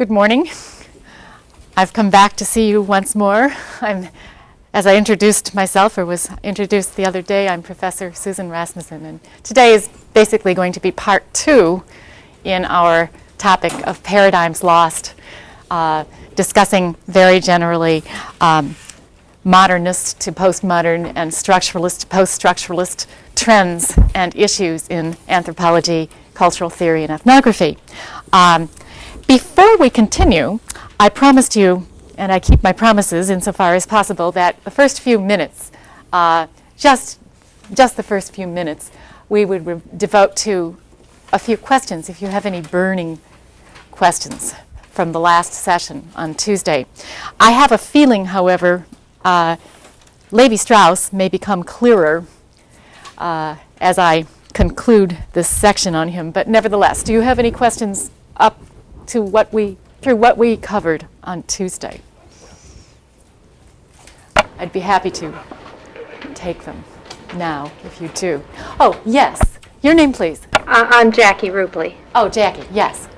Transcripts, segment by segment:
Good morning. I've come back to see you once more. As I introduced myself, or was introduced the other day, I'm Professor Susan Rasmussen, and today is basically going to be part 2 in our topic of paradigms lost, discussing very generally modernist to postmodern and structuralist to post-structuralist trends and issues in anthropology, cultural theory, and ethnography. Before we continue, I promised you, and I keep my promises insofar as possible, that the first few minutes, just the first few minutes, we would devote to a few questions, if you have any burning questions from the last session on Tuesday. I have a feeling, however, Levi-Strauss may become clearer as I conclude this section on him, but nevertheless, do you have any questions up to what we covered on Tuesday? I'd be happy to take them now, if you do. Oh, yes. Your name, please. I'm Jackie Rupley. Oh, Jackie, yes.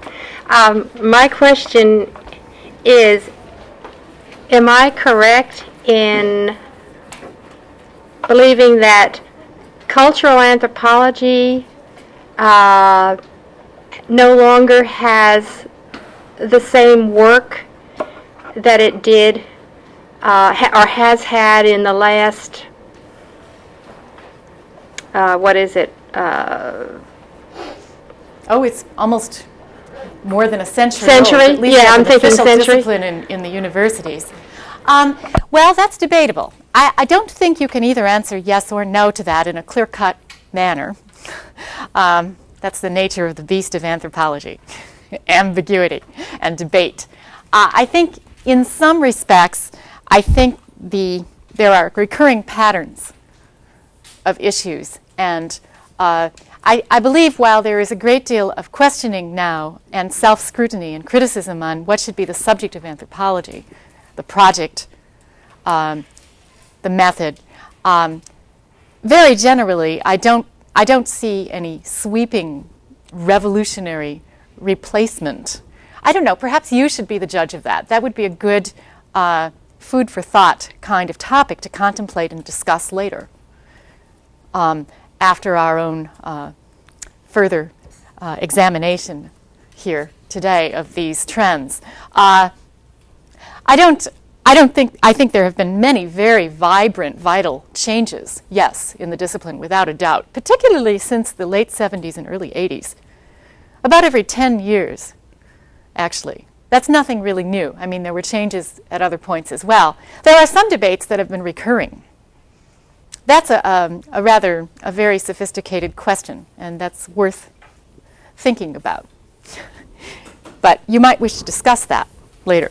My question is, am I correct in believing that cultural anthropology no longer has the same work that it did or has had in the last, It's almost more than a century. Century? Old, at least Yeah, I'm thinking century. Discipline in the universities. Well, that's debatable. I don't think you can either answer yes or no to that in a clear-cut manner. That's the nature of the beast of anthropology, ambiguity and debate. I think in some respects, there are recurring patterns of issues, and I believe while there is a great deal of questioning now and self-scrutiny and criticism on what should be the subject of anthropology, the project, the method, very generally, I don't see any sweeping revolutionary replacement. I don't know, perhaps you should be the judge of that. That would be a good food for thought kind of topic to contemplate and discuss later after our own further examination here today of these trends. I think there have been many very vibrant, vital changes, yes, in the discipline, without a doubt, particularly since the late 70s and early 80s. About every 10 years, actually. That's nothing really new. I mean, there were changes at other points as well. There are some debates that have been recurring. That's a very sophisticated question, and that's worth thinking about. But you might wish to discuss that later.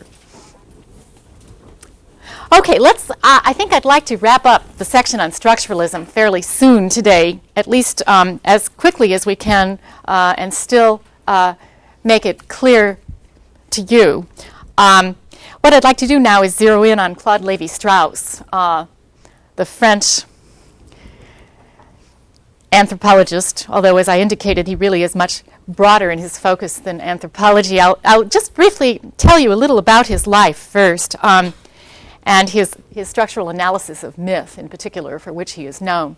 Okay, I think I'd like to wrap up the section on structuralism fairly soon today, at least as quickly as we can, and still make it clear to you. What I'd like to do now is zero in on Claude Lévi-Strauss, the French anthropologist, although as I indicated, he really is much broader in his focus than anthropology. I'll just briefly tell you a little about his life first, and his structural analysis of myth in particular, for which he is known.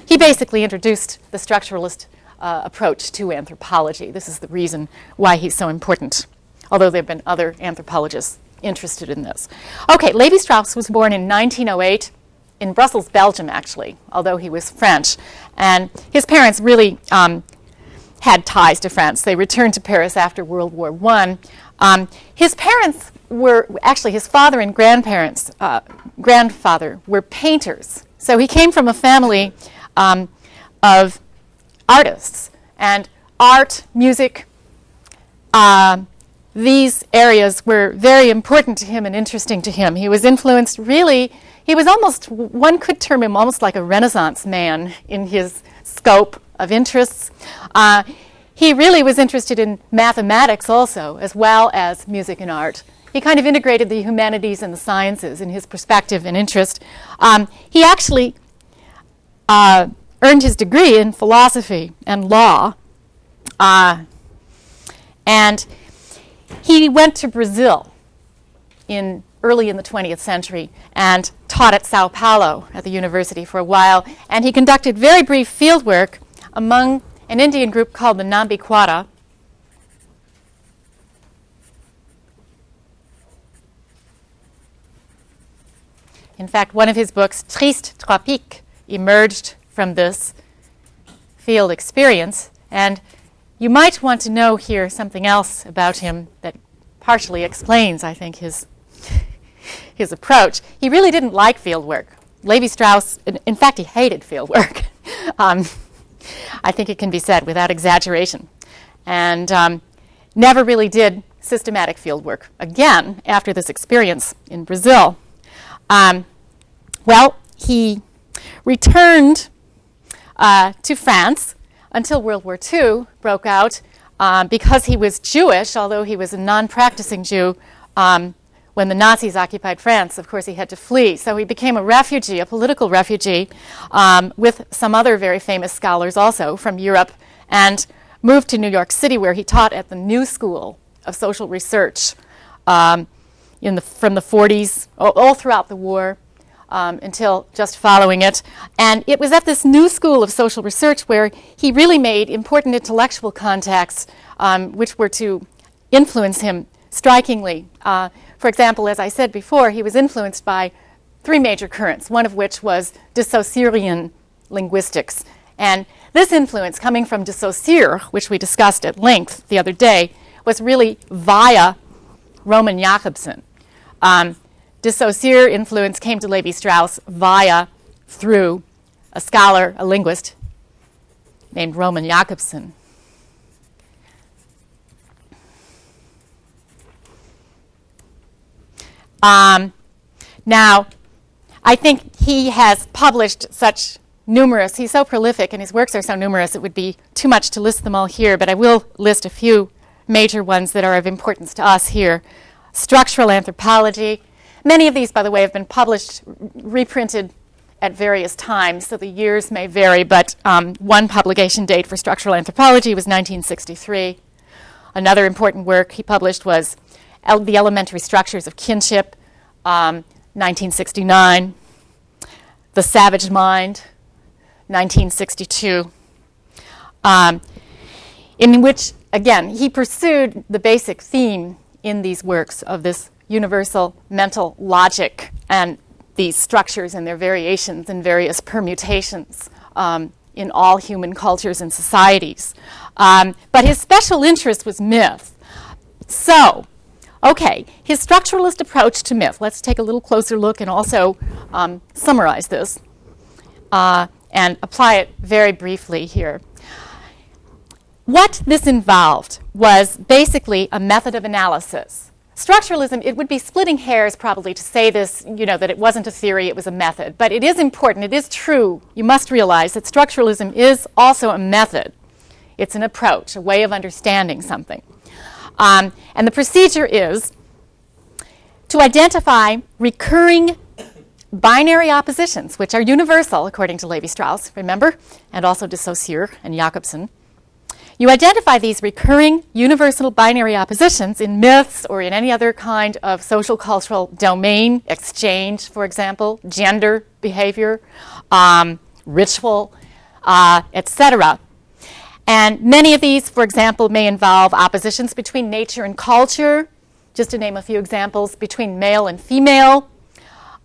He basically introduced the structuralist approach to anthropology. This is the reason why he's so important, although there have been other anthropologists interested in this. Okay, Lévi-Strauss was born in 1908 in Brussels, Belgium, actually, although he was French. And his parents really had ties to France. They returned to Paris after World War I. His parents were, actually his father and grandfather were painters. So he came from a family of artists, and art, music, these areas were very important to him and interesting to him. He was influenced really, he was almost, one could term him almost like a Renaissance man in his scope of interests. He really was interested in mathematics also, as well as music and art. He kind of integrated the humanities and the sciences in his perspective and interest. He actually earned his degree in philosophy and law. And he went to Brazil early in the 20th century and taught at Sao Paulo at the university for a while, and he conducted very brief field work among an Indian group called the Nambiquara. In fact, one of his books, Triste Tropique, emerged from this field experience, and you might want to know here something else about him that partially explains, I think, his approach. He really didn't like field work. Levi-Strauss, in fact, he hated field work. I think it can be said without exaggeration. And never really did systematic field work again after this experience in Brazil. Well, he returned to France until World War II broke out because he was Jewish, although he was a non-practicing Jew. When the Nazis occupied France, of course, he had to flee. So he became a refugee, a political refugee, with some other very famous scholars also from Europe, and moved to New York City, where he taught at the New School of Social Research from the 40s, all throughout the war, until just following it. And it was at this New School of Social Research where he really made important intellectual contacts, which were to influence him strikingly. For example, as I said before, he was influenced by three major currents, one of which was de Saussurian linguistics. And this influence coming from de Saussure, which we discussed at length the other day, was really via Roman Jakobson. De Saussure influence came to Levi-Strauss through a scholar, a linguist, named Roman Jakobson. Now, I think he has published such numerous, he's so prolific and his works are so numerous it would be too much to list them all here, but I will list a few major ones that are of importance to us here. Structural Anthropology. Many of these, by the way, have been published, reprinted at various times, so the years may vary, but one publication date for Structural Anthropology was 1963. Another important work he published was The Elementary Structures of Kinship, 1969. The Savage Mind, 1962, in which, again, he pursued the basic theme in these works of this universal mental logic and these structures and their variations and various permutations in all human cultures and societies. But his special interest was myth. So, okay, his structuralist approach to myth. Let's take a little closer look and also summarize this and apply it very briefly here. What this involved was basically a method of analysis. Structuralism, it would be splitting hairs probably to say this, that it wasn't a theory, it was a method. But it is important, it is true. You must realize that structuralism is also a method. It's an approach, a way of understanding something. And the procedure is to identify recurring binary oppositions, which are universal, according to Levi-Strauss, remember, and also de Saussure and Jakobson. You identify these recurring universal binary oppositions in myths or in any other kind of social cultural domain, exchange, for example, gender, behavior, ritual, etc. And many of these, for example, may involve oppositions between nature and culture, just to name a few examples, between male and female.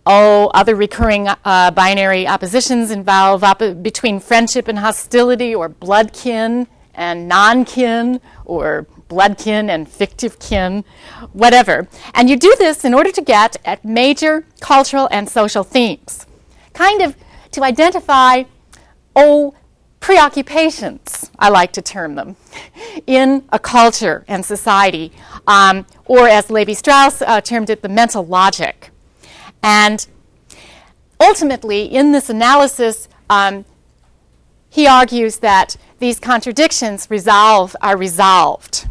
Other recurring binary oppositions involve between friendship and hostility, or bloodkin and non-kin, or bloodkin and fictive kin, whatever. And you do this in order to get at major cultural and social themes, kind of to identify, preoccupations, I like to term them, in a culture and society, or as Levi-Strauss termed it, the mental logic. And ultimately, in this analysis, he argues that these contradictions are resolved.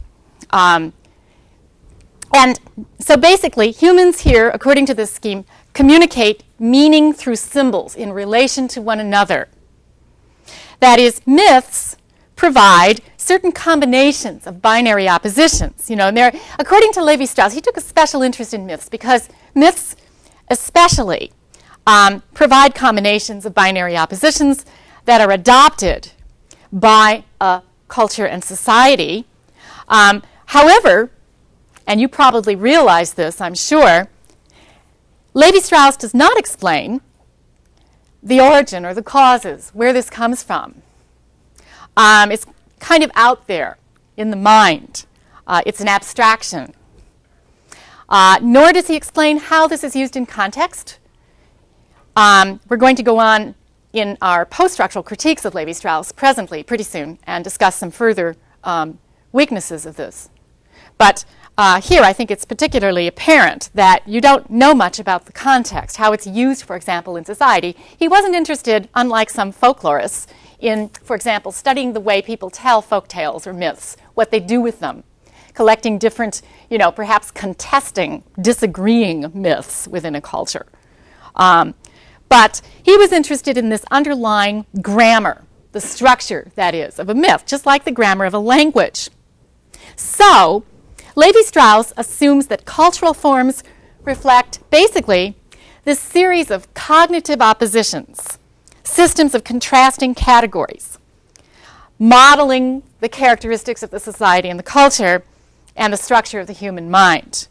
And so basically, humans here, according to this scheme, communicate meaning through symbols in relation to one another. That is, myths provide certain combinations of binary oppositions. You know, and according to Levi-Strauss, he took a special interest in myths because myths especially provide combinations of binary oppositions that are adopted by a culture and society. However, and you probably realize this, I'm sure, Levi-Strauss does not explain the origin or the causes, where this comes from. It's kind of out there in the mind. It's an abstraction. Nor does he explain how this is used in context. We're going to go on in our post-structural critiques of Levi-Strauss presently, pretty soon, and discuss some further weaknesses of this. But here I think it's particularly apparent that you don't know much about the context, how it's used, for example, in society. He wasn't interested, unlike some folklorists, in, for example, studying the way people tell folk tales or myths, what they do with them, collecting different, you know, perhaps contesting, disagreeing myths within a culture. But he was interested in this underlying grammar, the structure, that is, of a myth, just like the grammar of a language. So, Levi-Strauss assumes that cultural forms reflect, basically, this series of cognitive oppositions, systems of contrasting categories, modeling the characteristics of the society and the culture and the structure of the human mind.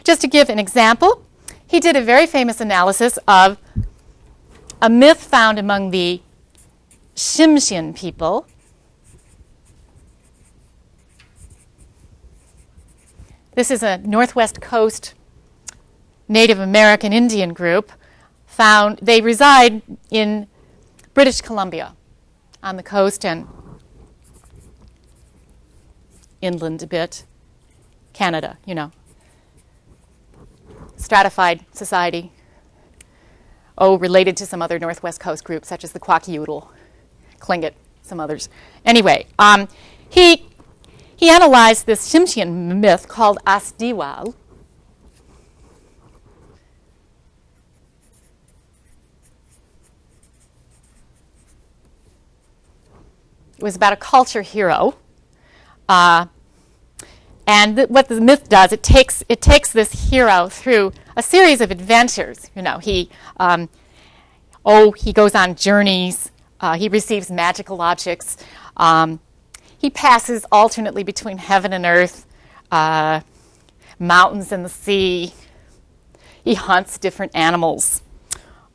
Just to give an example, he did a very famous analysis of a myth found among the Tsimshian people. This is a Northwest Coast Native American Indian group. They reside in British Columbia on the coast and inland a bit. Canada, you know. Stratified society. Related to some other Northwest Coast groups, such as the Kwakiutl, Tlingit, some others. Anyway, he analyzed this Tsimshian myth called Asdiwal. It was about a culture hero. And what the myth does, it takes this hero through a series of adventures. You know, he goes on journeys. He receives magical objects. He passes alternately between heaven and earth, mountains and the sea. He hunts different animals.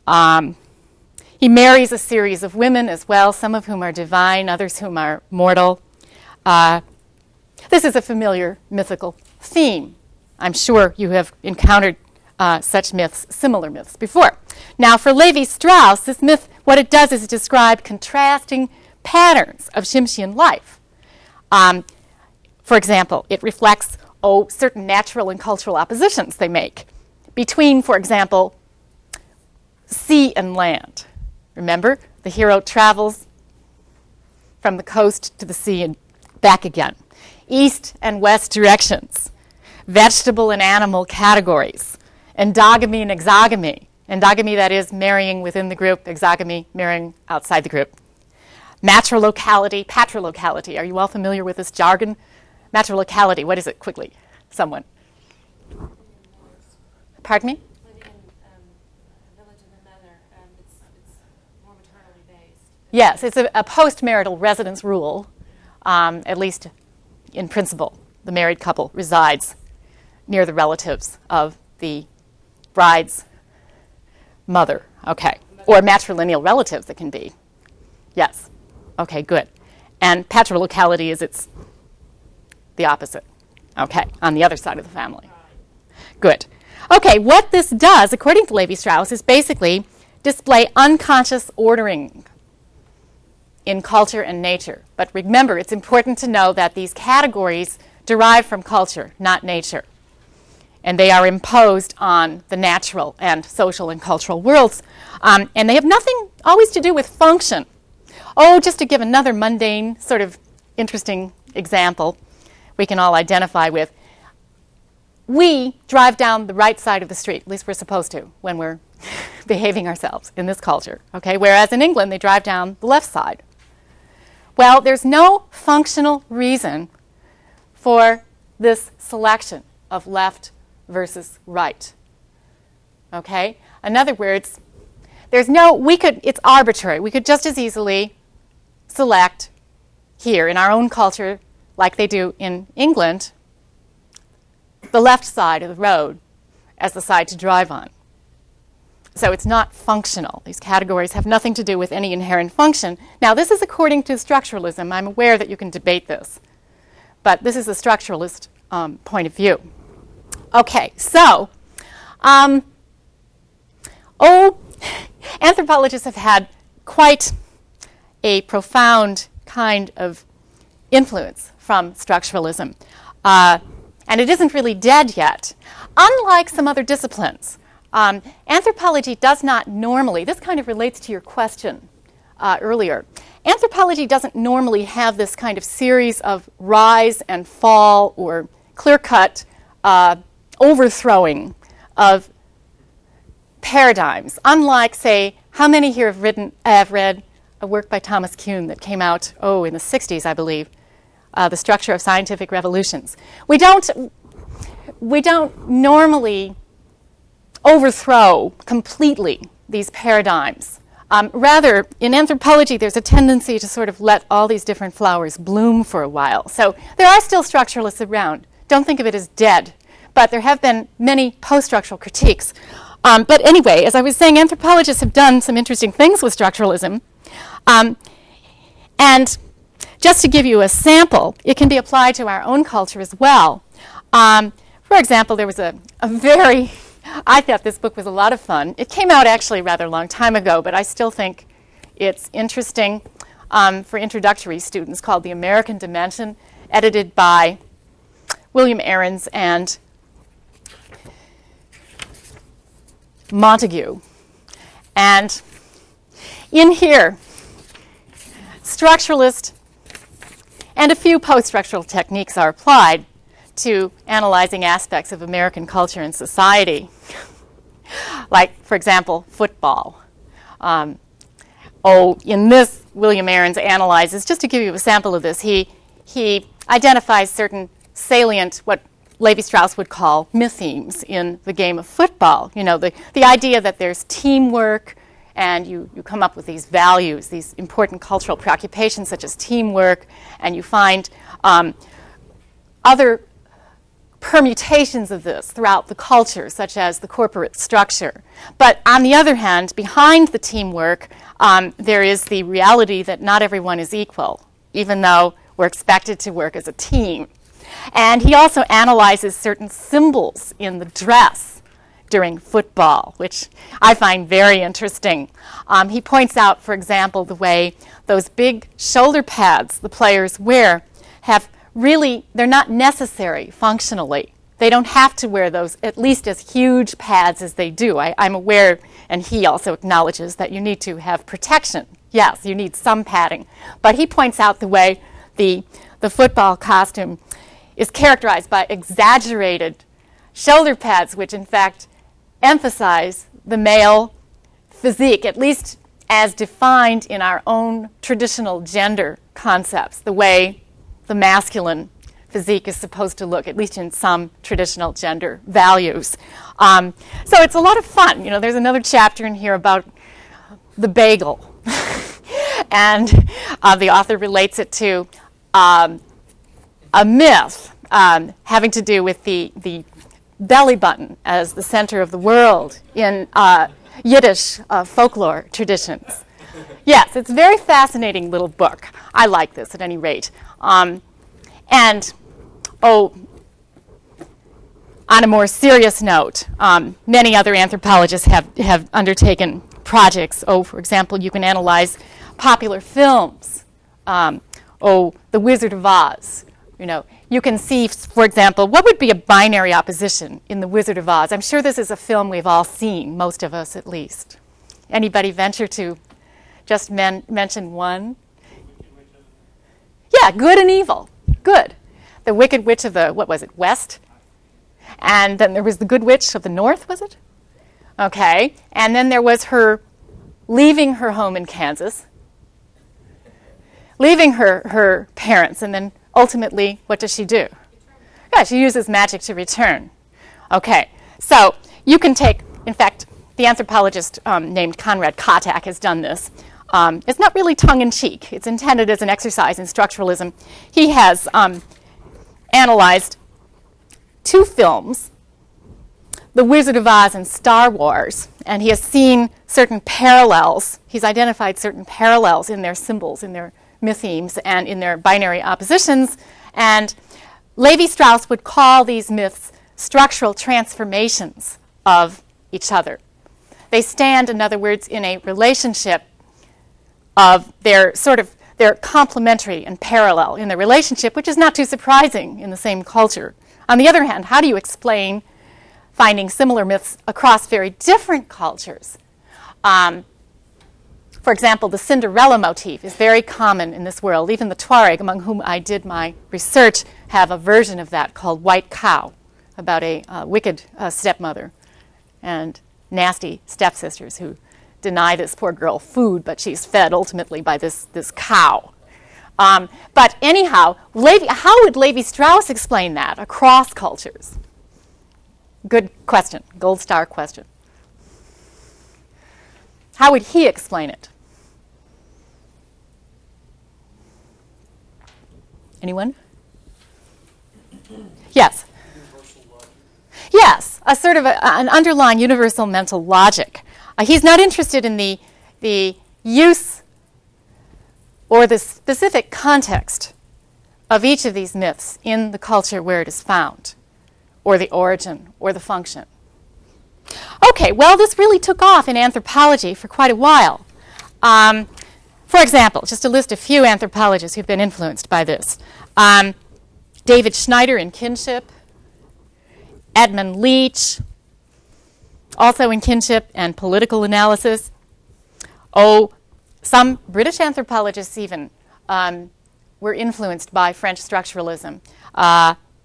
He marries a series of women as well, some of whom are divine, others whom are mortal. This is a familiar mythical theme. I'm sure you have encountered such myths, similar myths, before. Now, for Levi-Strauss, this myth, what it does is describe contrasting patterns of Tsimshian life. For example, it reflects certain natural and cultural oppositions they make between, for example, sea and land. Remember, the hero travels from the coast to the sea and back again. East and west directions, vegetable and animal categories, endogamy and exogamy. Endogamy, that is, marrying within the group, exogamy, marrying outside the group. Matrolocality, patrolocality. Are you all familiar with this jargon? Matrolocality, what is it? Quickly, someone. Pardon me? Living in a village in another, it's more maternally based. Yes, it's a post-marital residence rule, at least in principle. The married couple resides near the relatives of the bride's mother. Okay. Or matrilineal relatives it can be. Yes. Okay, good. And patrolocality is the opposite. Okay, on the other side of the family. Good. Okay, what this does, according to Levi-Strauss, is basically display unconscious ordering in culture and nature. But remember, it's important to know that these categories derive from culture, not nature. And they are imposed on the natural and social and cultural worlds. And they have nothing always to do with function. Just to give another mundane, sort of interesting example we can all identify with. We drive down the right side of the street, at least we're supposed to, when we're behaving ourselves in this culture. Okay? Whereas in England, they drive down the left side. Well, there's no functional reason for this selection of left versus right. Okay? In other words, it's arbitrary. We could just as easily select here in our own culture, like they do in England, the left side of the road as the side to drive on. So it's not functional. These categories have nothing to do with any inherent function. Now, this is according to structuralism. I'm aware that you can debate this, but this is a structuralist point of view. Okay, so, anthropologists have had quite a profound kind of influence from structuralism. And it isn't really dead yet. Unlike some other disciplines, anthropology does not normally, this kind of relates to your question earlier, anthropology doesn't normally have this kind of series of rise and fall or clear-cut overthrowing of paradigms. Unlike, say, how many here have read a work by Thomas Kuhn that came out, in the 60s, I believe, The Structure of Scientific Revolutions. We don't normally overthrow completely these paradigms. Rather, in anthropology, there's a tendency to sort of let all these different flowers bloom for a while. So there are still structuralists around. Don't think of it as dead. But there have been many post-structural critiques. But anyway, as I was saying, anthropologists have done some interesting things with structuralism. And just to give you a sample, it can be applied to our own culture as well. For example, there was I thought this book was a lot of fun. It came out actually a rather long time ago, but I still think it's interesting for introductory students, called The American Dimension, edited by William Ahrens and Montague. And in here, structuralist and a few post-structural techniques are applied to analyzing aspects of American culture and society. Like, for example, football. In this, William Ahrens analyzes, just to give you a sample of this, he identifies certain salient, what Levi-Strauss would call mythemes in the game of football. You know, the idea that there's teamwork, and you come up with these values, these important cultural preoccupations such as teamwork, and you find other permutations of this throughout the culture, such as the corporate structure. But on the other hand, behind the teamwork, there is the reality that not everyone is equal, even though we're expected to work as a team. And he also analyzes certain symbols in the dress during football, which I find very interesting. He points out, for example, the way those big shoulder pads the players wear they're not necessary functionally. They don't have to wear those at least as huge pads as they do. I'm aware, and he also acknowledges, that you need to have protection. Yes, you need some padding. But he points out the way the football costume is characterized by exaggerated shoulder pads, which in fact emphasize the male physique, at least as defined in our own traditional gender concepts, the way the masculine physique is supposed to look, at least in some traditional gender values. So it's a lot of fun. You know, there's another chapter in here about the bagel. And the author relates it to a myth having to do with the belly button as the center of the world in Yiddish folklore traditions. Yes, it's a very fascinating little book. I like this at any rate. On a more serious note, many other anthropologists have undertaken projects. For example, you can analyze popular films. The Wizard of Oz. You know, you can see, for example, what would be a binary opposition in The Wizard of Oz. I'm sure this is a film we've all seen, most of us at least. Anybody venture to just mention one? Yeah, good and evil. Good. The Wicked Witch of the, West? And then there was the Good Witch of the North, was it? Okay. And then there was her leaving her home in Kansas. leaving her parents, and then ultimately, what does she do? Yeah, she uses magic to return. Okay, so you can take, in fact, the anthropologist named Konrad Kotak has done this. It's not really tongue-in-cheek. It's intended as an exercise in structuralism. He has analyzed 2 films, The Wizard of Oz and Star Wars, and he has seen certain parallels. He's identified certain parallels in their symbols, in their mythemes, and in their binary oppositions. And Levi-Strauss would call these myths structural transformations of each other. They stand, in other words, in a relationship of their complementary and parallel in their relationship, which is not too surprising in the same culture. On the other hand, how do you explain finding similar myths across very different cultures? For example, the Cinderella motif is very common in this world. Even the Tuareg, among whom I did my research, have a version of that called White Cow, about a wicked stepmother and nasty stepsisters who deny this poor girl food, but she's fed ultimately by this cow. But anyhow, how would Levi-Strauss explain that across cultures? Good question, gold star question. How would he explain it? Anyone? Yes? Yes, a sort of an underlying universal mental logic. He's not interested in the use or the specific context of each of these myths in the culture where it is found, or the origin, or the function. Okay, well, this really took off in anthropology for quite a while. For example, just to list a few anthropologists who've been influenced by this. David Schneider in Kinship, Edmund Leach, also in Kinship and Political Analysis. Some British anthropologists even were influenced by French structuralism.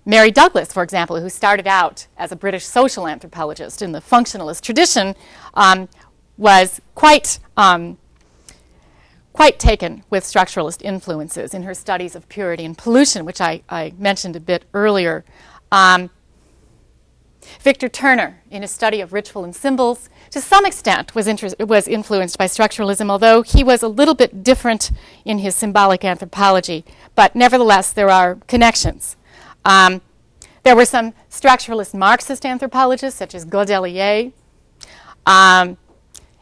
Mary Douglas, for example, who started out as a British social anthropologist in the functionalist tradition, was quite taken with structuralist influences in her studies of purity and pollution, which I mentioned a bit earlier. Victor Turner, in his study of ritual and symbols, to some extent was influenced by structuralism, although he was a little bit different in his symbolic anthropology. But nevertheless, there are connections. There were some structuralist Marxist anthropologists, such as Godelier. And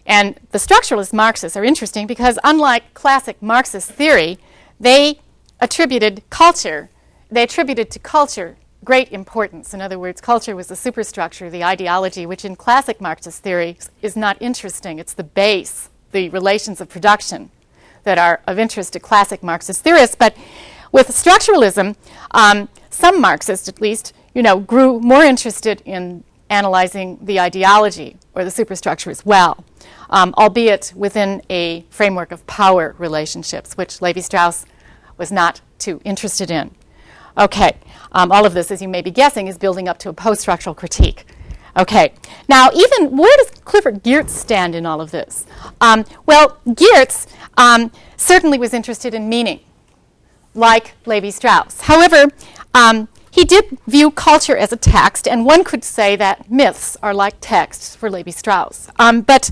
the structuralist Marxists are interesting because, unlike classic Marxist theory, they attributed to culture great importance. In other words, culture was the superstructure, the ideology, which in classic Marxist theory is not interesting. It's the base, the relations of production that are of interest to classic Marxist theorists. But with structuralism, some Marxists, at least, grew more interested in analyzing the ideology or the superstructure as well, albeit within a framework of power relationships, which Levi-Strauss was not too interested in. Okay, all of this, as you may be guessing, is building up to a post-structural critique. Okay, now where does Clifford Geertz stand in all of this? Well, Geertz certainly was interested in meaning, like Levi-Strauss. However, he did view culture as a text, and one could say that myths are like texts for Levi-Strauss. But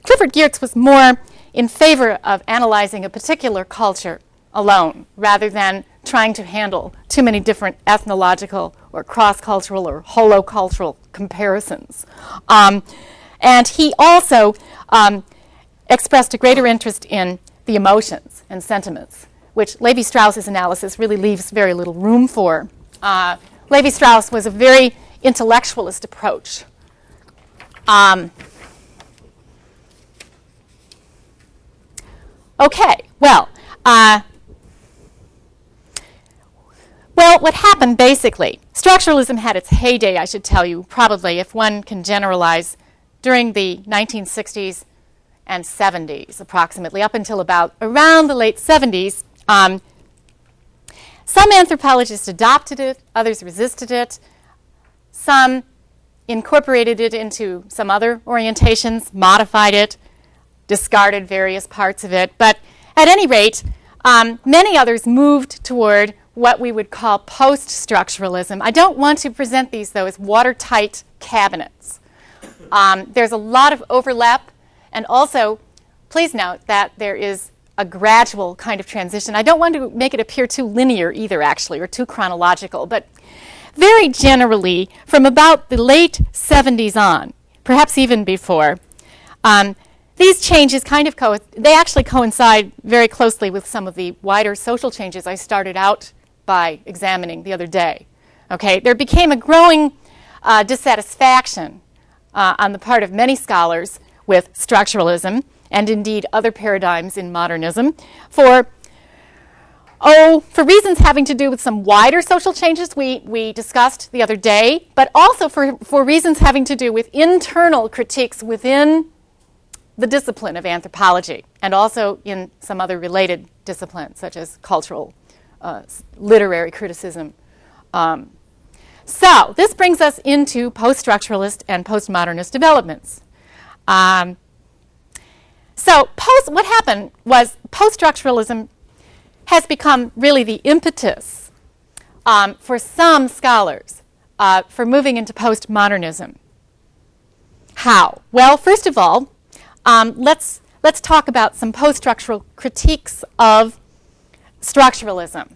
Clifford Geertz was more in favor of analyzing a particular culture alone, rather than trying to handle too many different ethnological or cross-cultural or holocultural comparisons. And he also expressed a greater interest in the emotions and sentiments, which Levi-Strauss's analysis really leaves very little room for. Levi-Strauss was a very intellectualist approach. Okay, well, what happened basically, structuralism had its heyday, I should tell you, probably, if one can generalize, during the 1960s and 70s, approximately, up until around the late 70s. Some anthropologists adopted it, others resisted it. Some incorporated it into some other orientations, modified it, discarded various parts of it. But at any rate, Many others moved toward what we would call post-structuralism. I don't want to present these, though, as watertight cabinets. There's a lot of overlap, and also, please note that there is a gradual kind of transition. I don't want to make it appear too linear either, actually, or too chronological, but very generally, from about the late 70s on, perhaps even before, these changes kind of they actually coincide very closely with some of the wider social changes I started out by examining the other day. Okay, there became a growing dissatisfaction on the part of many scholars with structuralism and indeed other paradigms in modernism for reasons having to do with some wider social changes we discussed the other day, but also for reasons having to do with internal critiques within the discipline of anthropology and also in some other related disciplines such as cultural, literary criticism. So this brings us into post-structuralist and postmodernist developments. What happened was post-structuralism has become really the impetus for some scholars for moving into postmodernism. How? Well, first of all, let's talk about some post-structural critiques of structuralism.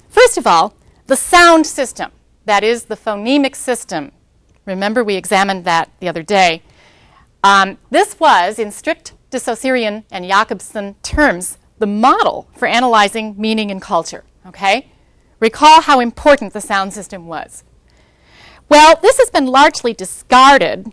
First of all, the sound system, that is the phonemic system. Remember, we examined that the other day. This was, in strict de Saussurian and Jacobson terms, the model for analyzing meaning and culture. Okay? Recall how important the sound system was. Well, this has been largely discarded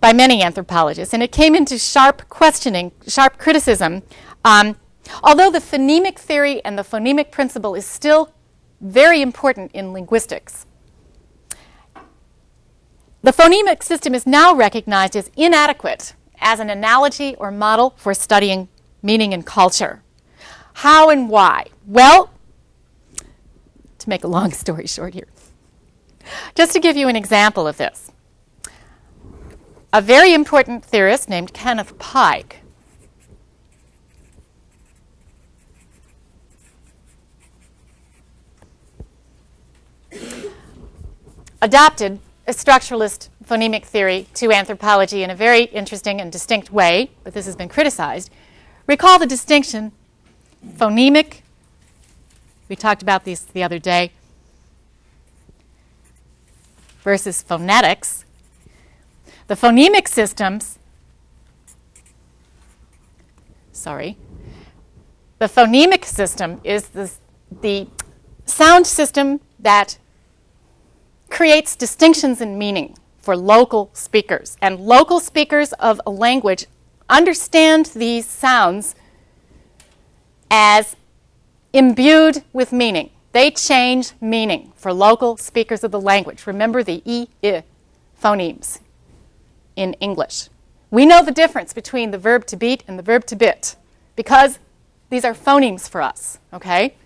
by many anthropologists, and it came into sharp questioning, sharp criticism, although the phonemic theory and the phonemic principle is still very important in linguistics. The phonemic system is now recognized as inadequate as an analogy or model for studying meaning and culture. How and why? Well, to make a long story short here, just to give you an example of this, a very important theorist named Kenneth Pike adopted a structuralist phonemic theory to anthropology in a very interesting and distinct way, but this has been criticized. Recall the distinction, phonemic, we talked about these the other day, versus phonetics. The phonemic systems, the phonemic system is the sound system that creates distinctions in meaning for local speakers. And local speakers of a language understand these sounds as imbued with meaning. They change meaning for local speakers of the language. Remember the I phonemes in English. We know the difference between the verb to beat and the verb to bit because these are phonemes for us, okay?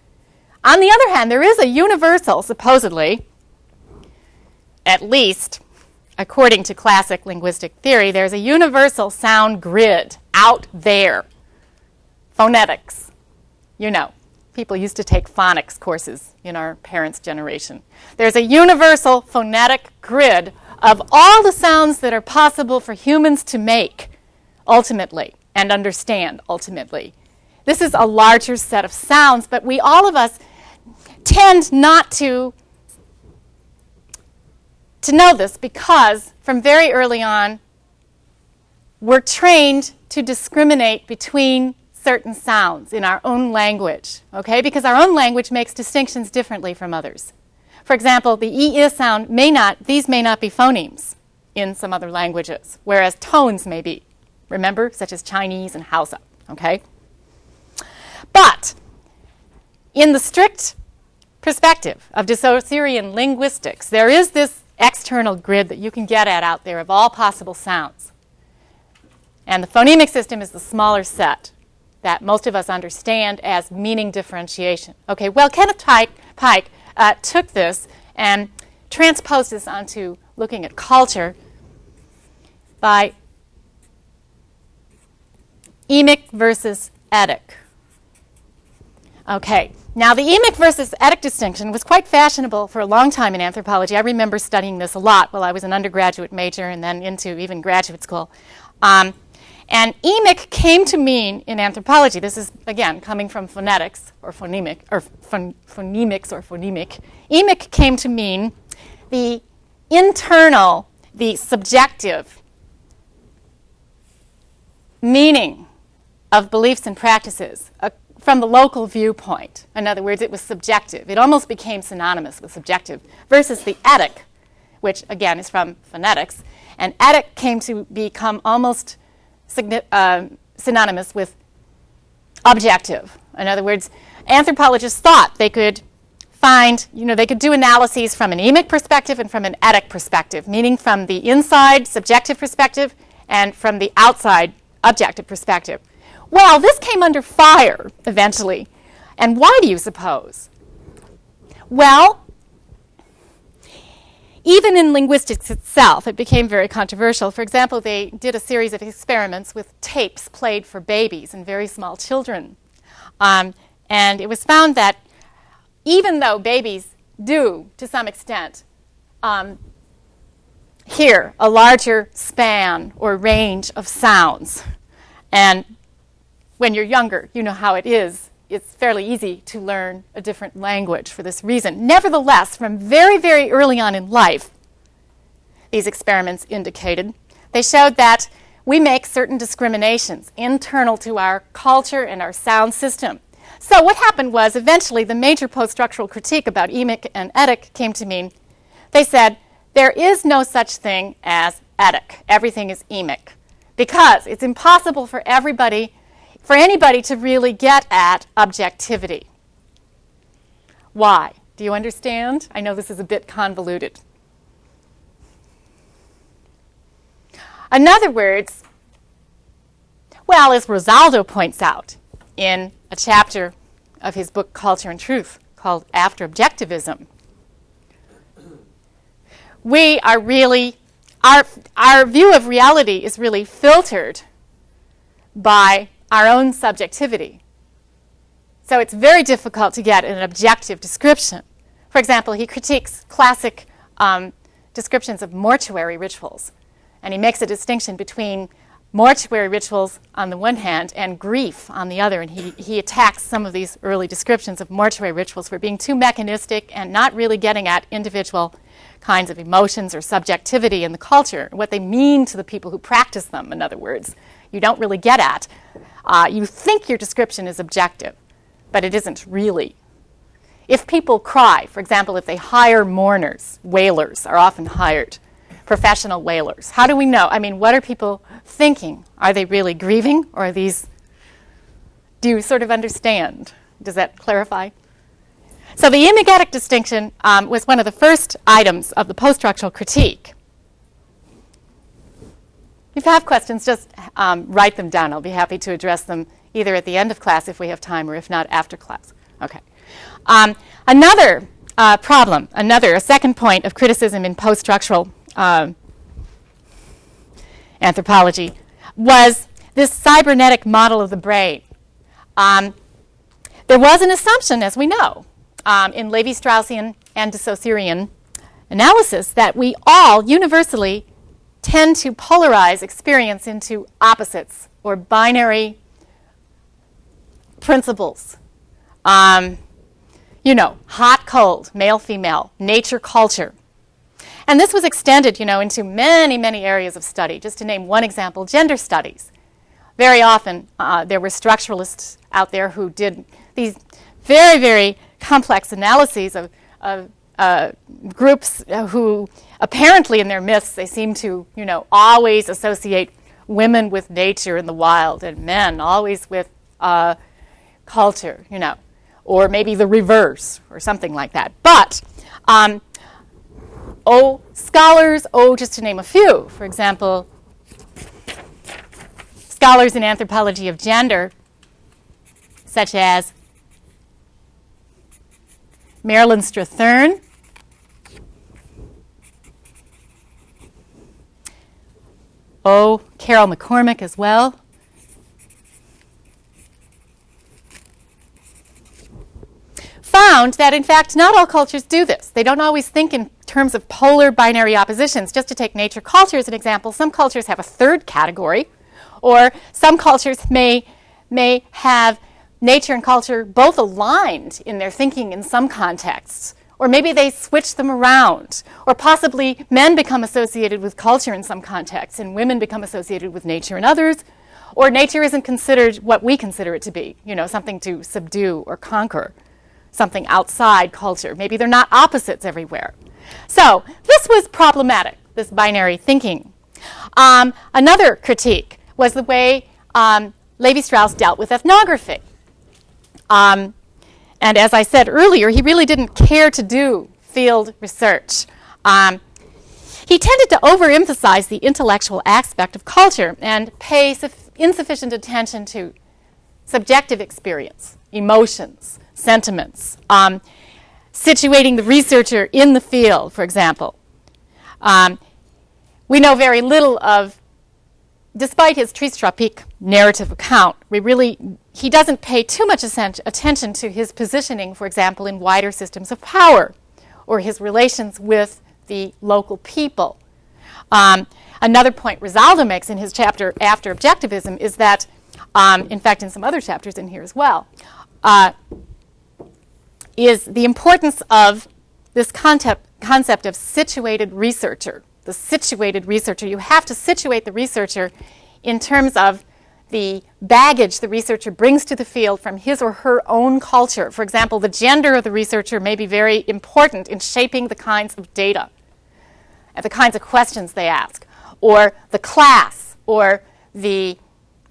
On the other hand, there is a universal, supposedly, at least according to classic linguistic theory, there's a universal sound grid out there. Phonetics. You know, people used to take phonics courses in our parents' generation. There's a universal phonetic grid of all the sounds that are possible for humans to make, ultimately, and understand, ultimately. This is a larger set of sounds, but all of us tend not to know this because from very early on, we're trained to discriminate between certain sounds in our own language, okay? Because our own language makes distinctions differently from others. For example, the E-I sound these may not be phonemes in some other languages, whereas tones may be, remember, such as Chinese and Hausa, okay? But in the strict perspective of de Saussurian linguistics, there is this external grid that you can get at out there of all possible sounds. And the phonemic system is the smaller set that most of us understand as meaning differentiation. Okay, well, Kenneth Pike took this and transposed this onto looking at culture by emic versus etic. Okay, now the emic versus etic distinction was quite fashionable for a long time in anthropology. I remember studying this a lot while I was an undergraduate major and then into even graduate school. And emic came to mean in anthropology, this is, again, coming from phonetics or phonemic, or phonemics or phonemic. Emic came to mean the internal, the subjective meaning of beliefs and practices from the local viewpoint. In other words, it was subjective. It almost became synonymous with subjective, versus the etic, which, again, is from phonetics. And etic came to become almost synonymous with objective. In other words, anthropologists thought they could find, they could do analyses from an emic perspective and from an etic perspective, meaning from the inside subjective perspective and from the outside objective perspective. Well, this came under fire eventually. And why do you suppose? Well, even in linguistics itself, it became very controversial. For example, they did a series of experiments with tapes played for babies and very small children. And it was found that even though babies do, to some extent, hear a larger span or range of sounds, and when you're younger, you know how it is. It's fairly easy to learn a different language for this reason. Nevertheless, from very, very early on in life, these experiments indicated, they showed that we make certain discriminations internal to our culture and our sound system. So what happened was, eventually, the major post-structural critique about emic and etic came to mean, they said, there is no such thing as etic. Everything is emic. Because it's impossible for anybody to really get at objectivity. Why? Do you understand? I know this is a bit convoluted. In other words, well, as Rosaldo points out in a chapter of his book Culture and Truth called After Objectivism, we are really, our view of reality is really filtered by our own subjectivity. So it's very difficult to get an objective description. For example, he critiques classic descriptions of mortuary rituals. And he makes a distinction between mortuary rituals on the one hand and grief on the other. And he attacks some of these early descriptions of mortuary rituals for being too mechanistic and not really getting at individual kinds of emotions or subjectivity in the culture, what they mean to the people who practice them, in other words. You don't really get at. You think your description is objective, but it isn't really. If people cry, for example, if they hire mourners, wailers are often hired, professional wailers. How do we know? I mean, what are people thinking? Are they really grieving, or are these... Do you sort of understand? Does that clarify? So the emic-etic distinction was one of the first items of the post-structural critique. If you have questions, just write them down. I'll be happy to address them either at the end of class if we have time, or if not, after class. Okay. Another problem, a second point of criticism in post-structural anthropology was this cybernetic model of the brain. There was an assumption, as we know, in Levi-Straussian and de Saussurian analysis that we all universally tend to polarize experience into opposites or binary principles. Hot, cold, male, female, nature, culture. And this was extended, into many, many areas of study. Just to name one example, gender studies. Very often, there were structuralists out there who did these very, very complex analyses of groups who apparently in their myths, they seem to, always associate women with nature and the wild and men always with culture, or maybe the reverse or something like that. But scholars, just to name a few, for example, scholars in anthropology of gender, such as Marilyn Strathern, Carol McCormick as well, found that, in fact, not all cultures do this. They don't always think in terms of polar binary oppositions. Just to take nature culture as an example, some cultures have a third category, or some cultures may have nature and culture both aligned in their thinking in some contexts. Or maybe they switch them around. Or possibly men become associated with culture in some contexts and women become associated with nature in others. Or nature isn't considered what we consider it to be, something to subdue or conquer, something outside culture. Maybe they're not opposites everywhere. So this was problematic, this binary thinking. Another critique was the way Levi-Strauss dealt with ethnography. And as I said earlier, he really didn't care to do field research. He tended to overemphasize the intellectual aspect of culture and pay insufficient attention to subjective experience, emotions, sentiments, situating the researcher in the field, for example. We know very little of, despite his Tristes Tropiques narrative account, he doesn't pay too much attention to his positioning, for example, in wider systems of power, or his relations with the local people. Another point Rosaldo makes in his chapter After Objectivism is that, in fact, in some other chapters in here as well, is the importance of this concept of situated researcher. The situated researcher. You have to situate the researcher in terms of the baggage the researcher brings to the field from his or her own culture. For example, the gender of the researcher may be very important in shaping the kinds of data and the kinds of questions they ask, or the class, or the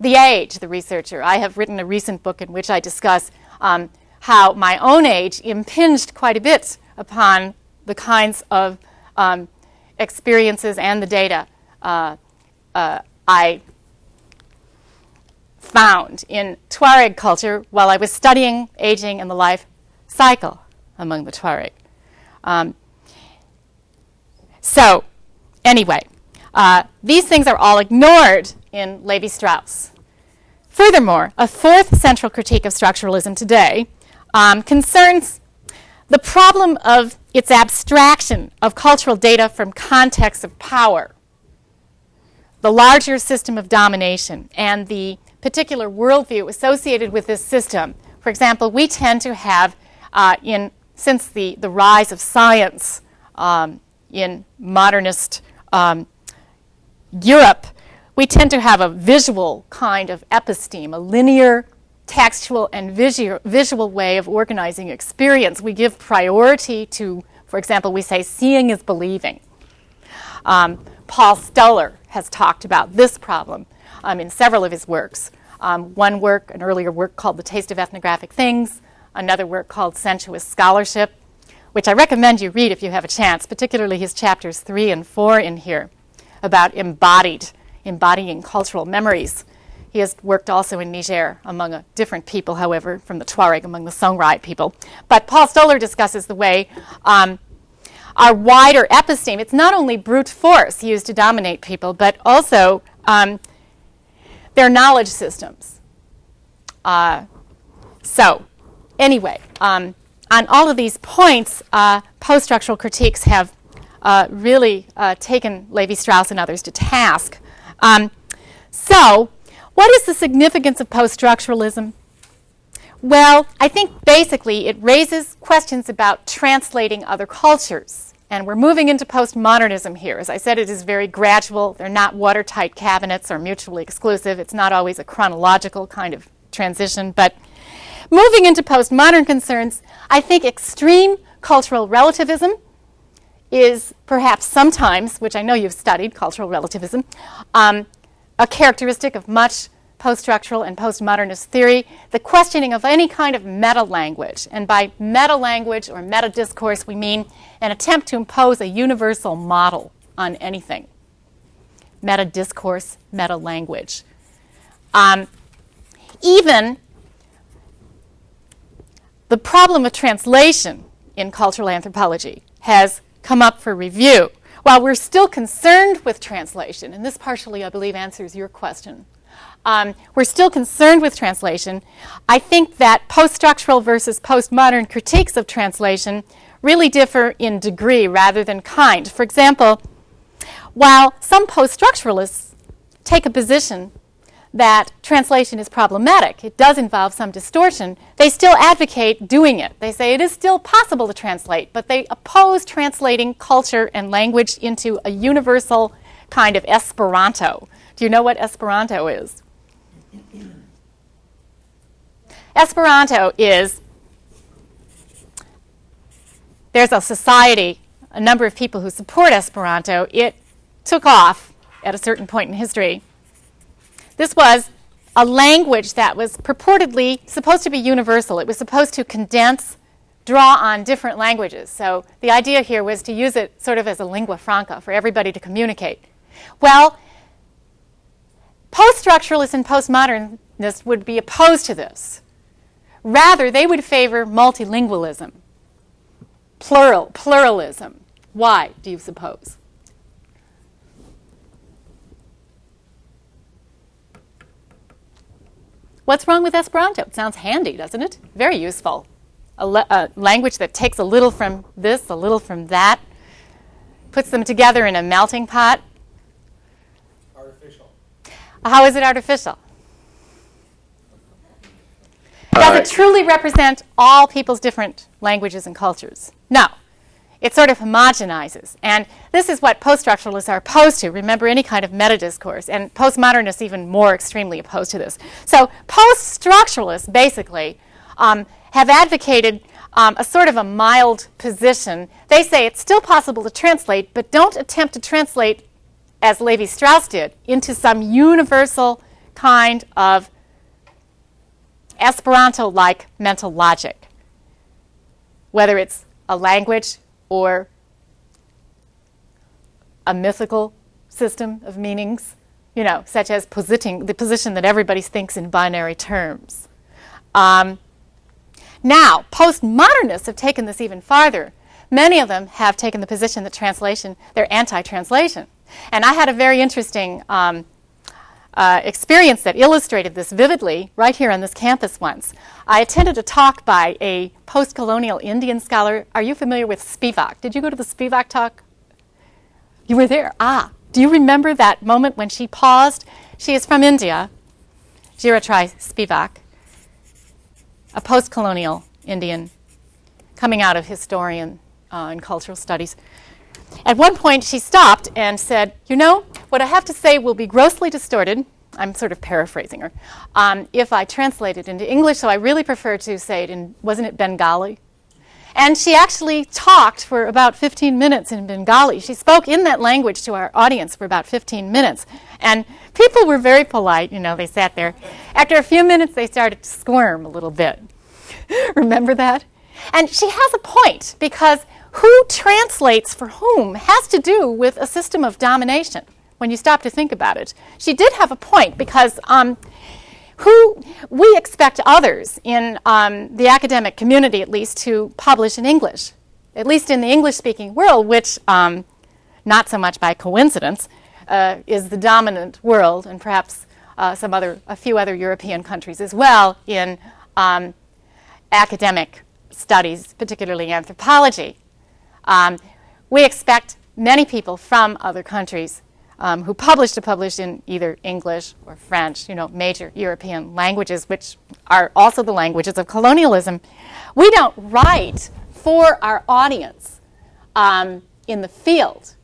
age of the researcher. I have written a recent book in which I discuss how my own age impinged quite a bit upon the kinds of experiences and the data I found in Tuareg culture while I was studying aging and the life cycle among the Tuareg. So, anyway, these things are all ignored in Levi-Strauss. Furthermore, a fourth central critique of structuralism today concerns the problem of its abstraction of cultural data from contexts of power, the larger system of domination, and the particular worldview associated with this system. For example, we tend to have, since the rise of science in modernist Europe, we tend to have a visual kind of episteme, a linear, textual, and visual way of organizing experience. We give priority to, for example, we say seeing is believing. Paul Stoller has talked about this problem in several of his works. One work, an earlier work called The Taste of Ethnographic Things, another work called Sensuous Scholarship, which I recommend you read if you have a chance, particularly his chapters 3 and 4 in here, about embodying cultural memories. He has worked also in Niger among different people, however, from the Tuareg, among the Songray people. But Paul Stoller discusses the way our wider episteme, it's not only brute force used to dominate people, but also their knowledge systems. So, anyway, on all of these points, post-structural critiques have really taken Levi-Strauss and others to task. So, what is the significance of post-structuralism? Well, I think basically it raises questions about translating other cultures. And we're moving into postmodernism here. As I said, it is very gradual. They're not watertight cabinets or mutually exclusive. It's not always a chronological kind of transition. But moving into postmodern concerns, I think extreme cultural relativism is perhaps sometimes, which I know you've studied, cultural relativism, a characteristic of much post-structural and postmodernist theory, the questioning of any kind of meta-language. And by meta-language or meta-discourse, we mean an attempt to impose a universal model on anything. Meta-discourse, meta-language. Even the problem of translation in cultural anthropology has come up for review. While we're still concerned with translation, and this partially, I believe, answers your question, we're still concerned with translation. I think that post-structural versus postmodern critiques of translation really differ in degree rather than kind. For example, while some post-structuralists take a position that translation is problematic, it does involve some distortion, they still advocate doing it. They say it is still possible to translate, but they oppose translating culture and language into a universal kind of Esperanto. Do you know what Esperanto is? Esperanto is, there's a society, a number of people who support Esperanto. It took off at a certain point in history. This was a language that was purportedly supposed to be universal. It was supposed to condense, draw on different languages. So the idea here was to use it sort of as a lingua franca for everybody to communicate. Well, post-structuralists and postmodernists would be opposed to this. Rather, they would favor multilingualism, pluralism. Why, do you suppose? What's wrong with Esperanto? It sounds handy, doesn't it? Very useful. A language that takes a little from this, a little from that, puts them together in a melting pot. Artificial. How is it artificial? Does it truly represent all people's different languages and cultures? No. It sort of homogenizes. And this is what post-structuralists are opposed to. Remember, any kind of meta-discourse. And postmodernists even more extremely opposed to this. So post-structuralists basically have advocated a sort of a mild position. They say it's still possible to translate, but don't attempt to translate, as Levi-Strauss did, into some universal kind of Esperanto-like mental logic, whether it's a language or a mythical system of meanings, you know, such as the position that everybody thinks in binary terms. Now, postmodernists have taken this even farther. Many of them have taken the position that translation, they're anti-translation. And I had a very interesting experience that illustrated this vividly right here on this campus once. I attended a talk by a post-colonial Indian scholar. Are you familiar with Spivak? Did you go to the Spivak talk? You were there. Do you remember that moment when she paused? She is from India, Jiratrai Spivak, a post-colonial Indian coming out of historian and cultural studies. At one point, she stopped and said, you know, what I have to say will be grossly distorted. I'm sort of paraphrasing her. If I translate it into English, so I really prefer to say it in, wasn't it Bengali? And she actually talked for about 15 minutes in Bengali. She spoke in that language to our audience for about 15 minutes. And people were very polite, you know, they sat there. After a few minutes, they started to squirm a little bit. Remember that? And she has a point, because who translates for whom has to do with a system of domination when you stop to think about it. She did have a point, because who we expect others in the academic community, at least, to publish in English, at least in the English-speaking world, which, not so much by coincidence, is the dominant world, and perhaps a few other European countries as well in academic studies, particularly anthropology. We expect many people from other countries who publish to publish in either English or French, you know, major European languages, which are also the languages of colonialism. We don't write for our audience in the field.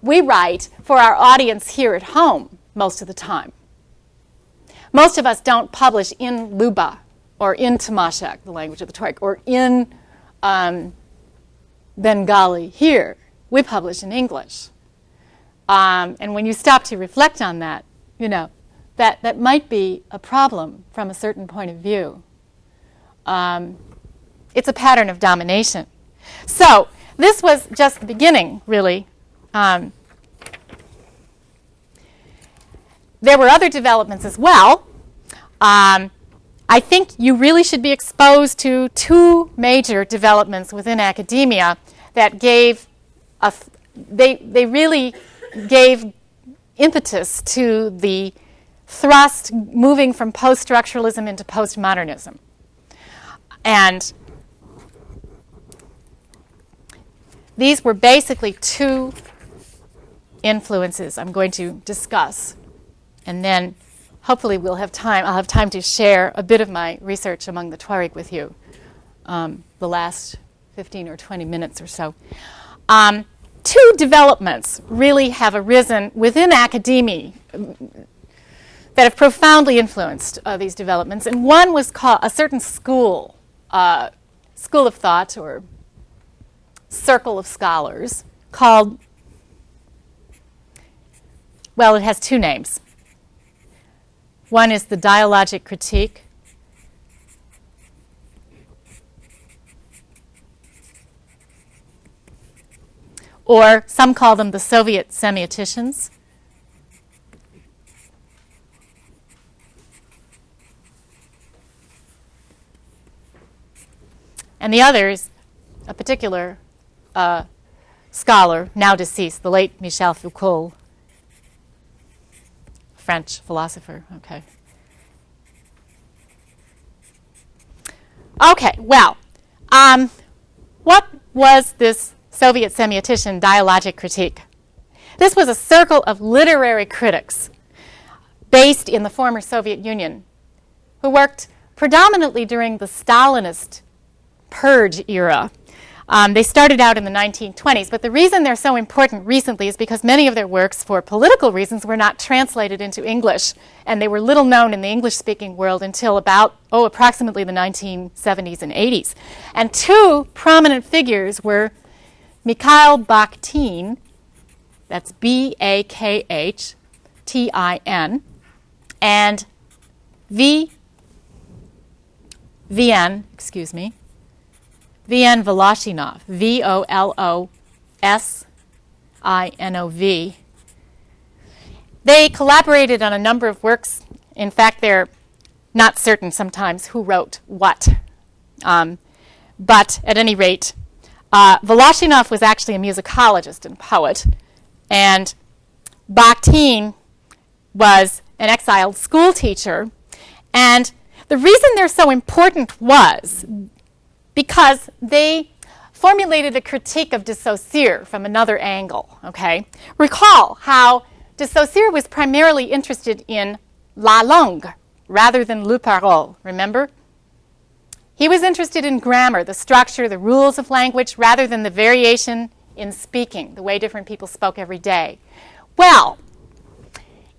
We write for our audience here at home most of the time. Most of us don't publish in Luba or in Tamashek, the language of the Tuareg, or in Bengali here. We publish in English. And when you stop to reflect on that, you know, that might be a problem from a certain point of view. It's a pattern of domination. So this was just the beginning, really. There were other developments as well. I think you really should be exposed to two major developments within academia that gave they really gave impetus to the thrust moving from post-structuralism into postmodernism. And these were basically two influences I'm going to discuss. And then hopefully I'll have time to share a bit of my research among the Tuareg with you the last 15 or 20 minutes or so. Two developments really have arisen within academia that have profoundly influenced these developments. And one was called a certain school of thought or circle of scholars called, well, it has two names. One is the dialogic critique, or some call them the Soviet semioticians. And the other is a particular scholar, now deceased, the late Michel Foucault, French philosopher. Okay, well, what was this Soviet semiotician dialogic critique? This was a circle of literary critics based in the former Soviet Union who worked predominantly during the Stalinist purge era. They started out in the 1920s, but the reason they're so important recently is because many of their works, for political reasons, were not translated into English, and they were little known in the English-speaking world until about, approximately the 1970s and 80s. And two prominent figures were Mikhail Bakhtin, that's Bakhtin, and V.N. Voloshinov, Volossinov. They collaborated on a number of works. In fact, they're not certain sometimes who wrote what. But at any rate, Voloshinov was actually a musicologist and poet, and Bakhtin was an exiled school teacher. And the reason they're so important was because they formulated a critique of de Saussure from another angle, okay? Recall how de Saussure was primarily interested in la langue rather than le parole, remember? He was interested in grammar, the structure, the rules of language, rather than the variation in speaking, the way different people spoke every day. Well,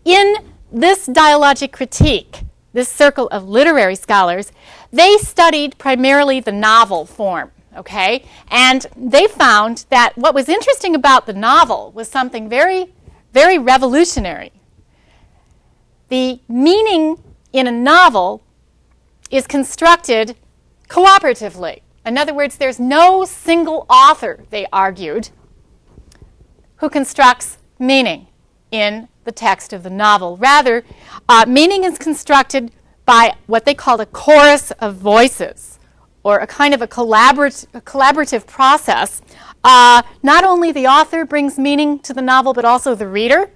in this dialogic critique, this circle of literary scholars, they studied primarily the novel form, okay? And they found that what was interesting about the novel was something very, very revolutionary. The meaning in a novel is constructed cooperatively. In other words, there's no single author, they argued, who constructs meaning in the text of the novel. Rather, meaning is constructed by what they called a chorus of voices, or a kind of a collaborative process. Not only the author brings meaning to the novel, but also the reader,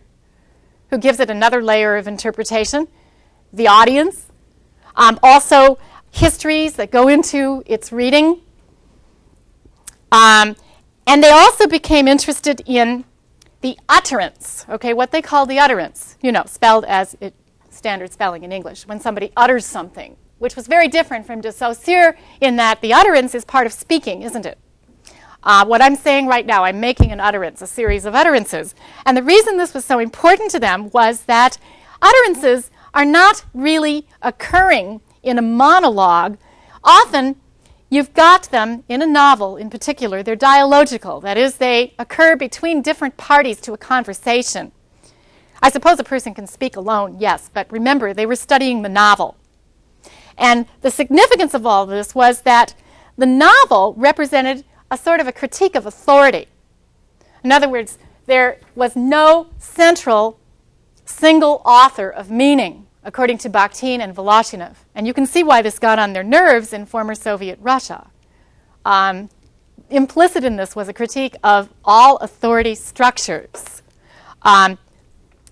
who gives it another layer of interpretation, the audience, also histories that go into its reading. And they also became interested in the utterance, okay, what they call the utterance, spelled as standard spelling in English, when somebody utters something, which was very different from de Saussure in that the utterance is part of speaking, isn't it? What I'm saying right now, I'm making an utterance, a series of utterances. And the reason this was so important to them was that utterances are not really occurring in a monologue. Often, you've got them in a novel in particular. They're dialogical. That is, they occur between different parties to a conversation. I suppose a person can speak alone, yes, but remember, they were studying the novel. And the significance of all of this was that the novel represented a sort of a critique of authority. In other words, there was no central single author of meaning, according to Bakhtin and Voloshinov. And you can see why this got on their nerves in former Soviet Russia. Implicit in this was a critique of all authority structures.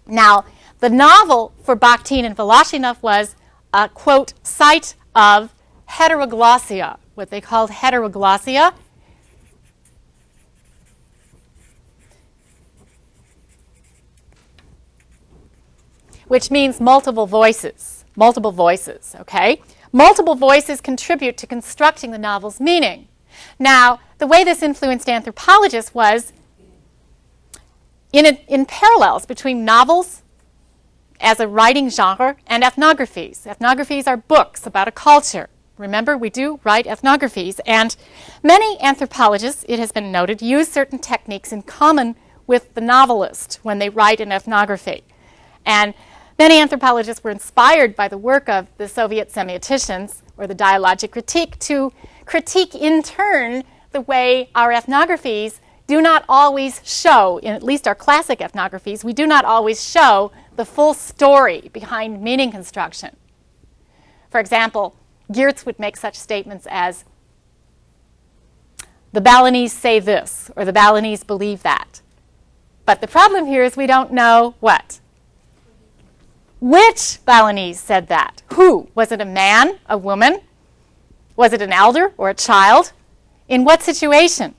Now, The novel for Bakhtin and Voloshinov was a, quote, site of heteroglossia, what they called heteroglossia. Which means multiple voices, okay? Multiple voices contribute to constructing the novel's meaning. Now, the way this influenced anthropologists was in parallels between novels as a writing genre and ethnographies. Ethnographies are books about a culture. Remember, we do write ethnographies, and many anthropologists, it has been noted, use certain techniques in common with the novelist when they write an ethnography. And many anthropologists were inspired by the work of the Soviet semioticians, or the dialogic critique, to critique in turn the way our ethnographies do not always show, in at least our classic ethnographies, we do not always show the full story behind meaning construction. For example, Geertz would make such statements as, the Balinese say this, or the Balinese believe that. But the problem here is we don't know what? Which Balinese said that? Who? Was it a man, a woman? Was it an elder or a child? In what situation?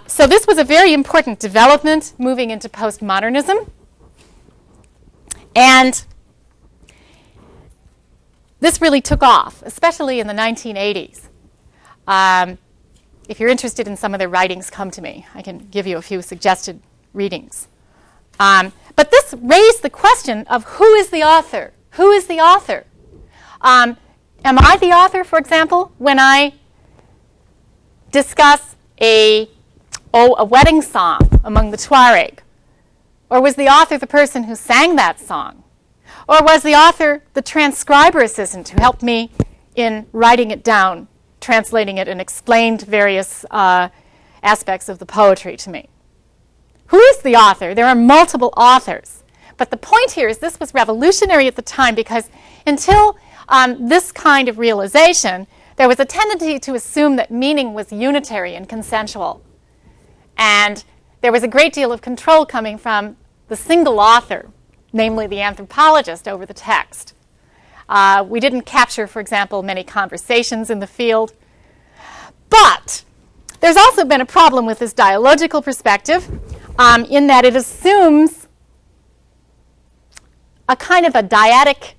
So this was a very important development moving into postmodernism. And this really took off, especially in the 1980s. If you're interested in some of their writings, come to me. I can give you a few suggested readings. But this raised the question of who is the author? Who is the author? Am I the author, for example, when I discuss a wedding song among the Tuareg? Or was the author the person who sang that song? Or was the author the transcriber assistant who helped me in writing it down, translating it, and explained various aspects of the poetry to me? Who is the author? There are multiple authors. But the point here is this was revolutionary at the time because until this kind of realization, there was a tendency to assume that meaning was unitary and consensual. And there was a great deal of control coming from the single author, namely the anthropologist, over the text. We didn't capture, for example, many conversations in the field. But there's also been a problem with this dialogical perspective in that it assumes a kind of a dyadic,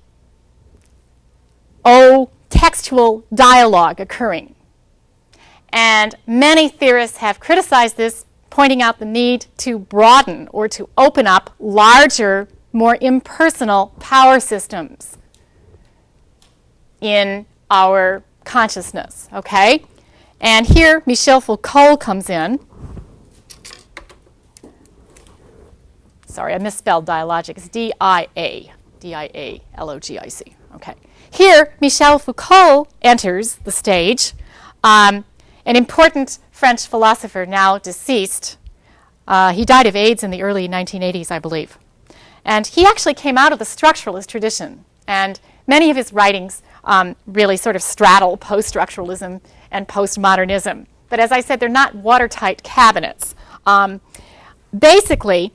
textual dialogue occurring. And many theorists have criticized this, pointing out the need to broaden or to open up larger, more impersonal power systems in our consciousness, okay? And here Michel Foucault comes in. Sorry, I misspelled dialogic. It's D-I-A, D-I-A-L-O-G-I-C, okay. Here, Michel Foucault enters the stage, an important French philosopher now deceased. He died of AIDS in the early 1980s, I believe. And he actually came out of the structuralist tradition. And many of his writings really sort of straddle post-structuralism and postmodernism. But as I said, they're not watertight cabinets. Basically,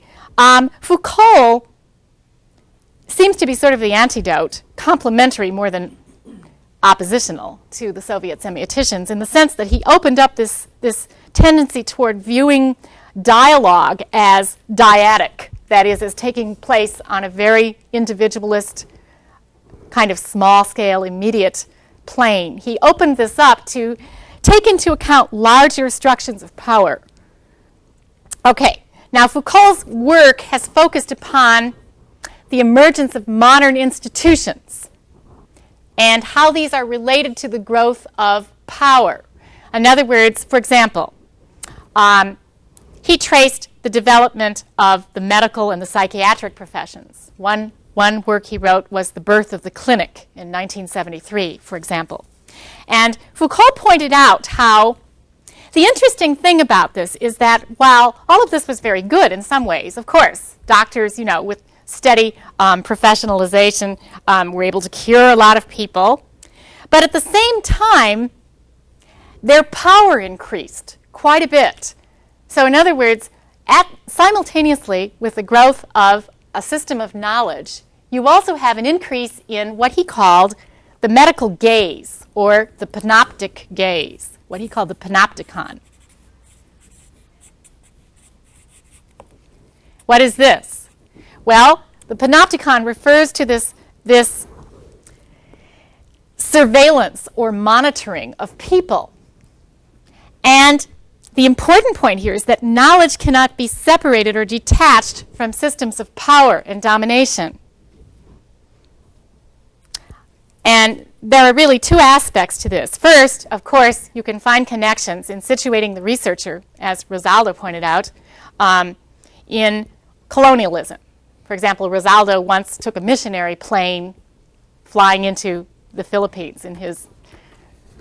Foucault seems to be sort of the antidote, complementary more than oppositional to the Soviet semioticians, in the sense that he opened up this tendency toward viewing dialogue as dyadic, that is, as taking place on a very individualist, kind of small-scale, immediate plane. He opened this up to take into account larger structures of power. Okay, now Foucault's work has focused upon the emergence of modern institutions and how these are related to the growth of power. In other words, for example, he traced the development of the medical and the psychiatric professions. One work he wrote was The Birth of the Clinic in 1973, for example. And Foucault pointed out how the interesting thing about this is that while all of this was very good in some ways, of course, doctors, with steady professionalization were able to cure a lot of people, but at the same time, their power increased quite a bit. So in other words, simultaneously with the growth of a system of knowledge, you also have an increase in what he called the medical gaze, or the panoptic gaze, what he called the panopticon. What is this? Well, the panopticon refers to this surveillance or monitoring of people. And the important point here is that knowledge cannot be separated or detached from systems of power and domination. And there are really two aspects to this. First, of course, you can find connections in situating the researcher, as Rosaldo pointed out, in colonialism. For example, Rosaldo once took a missionary plane flying into the Philippines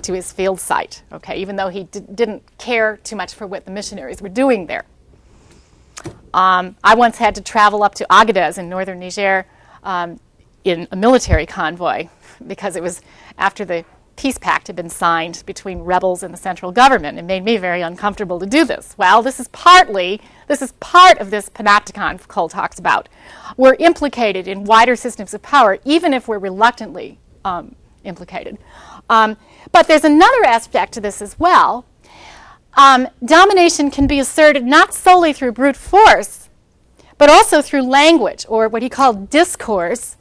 to his field site, okay, even though he didn't care too much for what the missionaries were doing there. I once had to travel up to Agadez in northern Niger in a military convoy because it was after the peace pact had been signed between rebels and the central government. It made me very uncomfortable to do this. Well, this is part of this panopticon Foucault talks about. We're implicated in wider systems of power, even if we're reluctantly implicated. But there's another aspect to this as well. Domination can be asserted not solely through brute force, but also through language, or what he called discourse.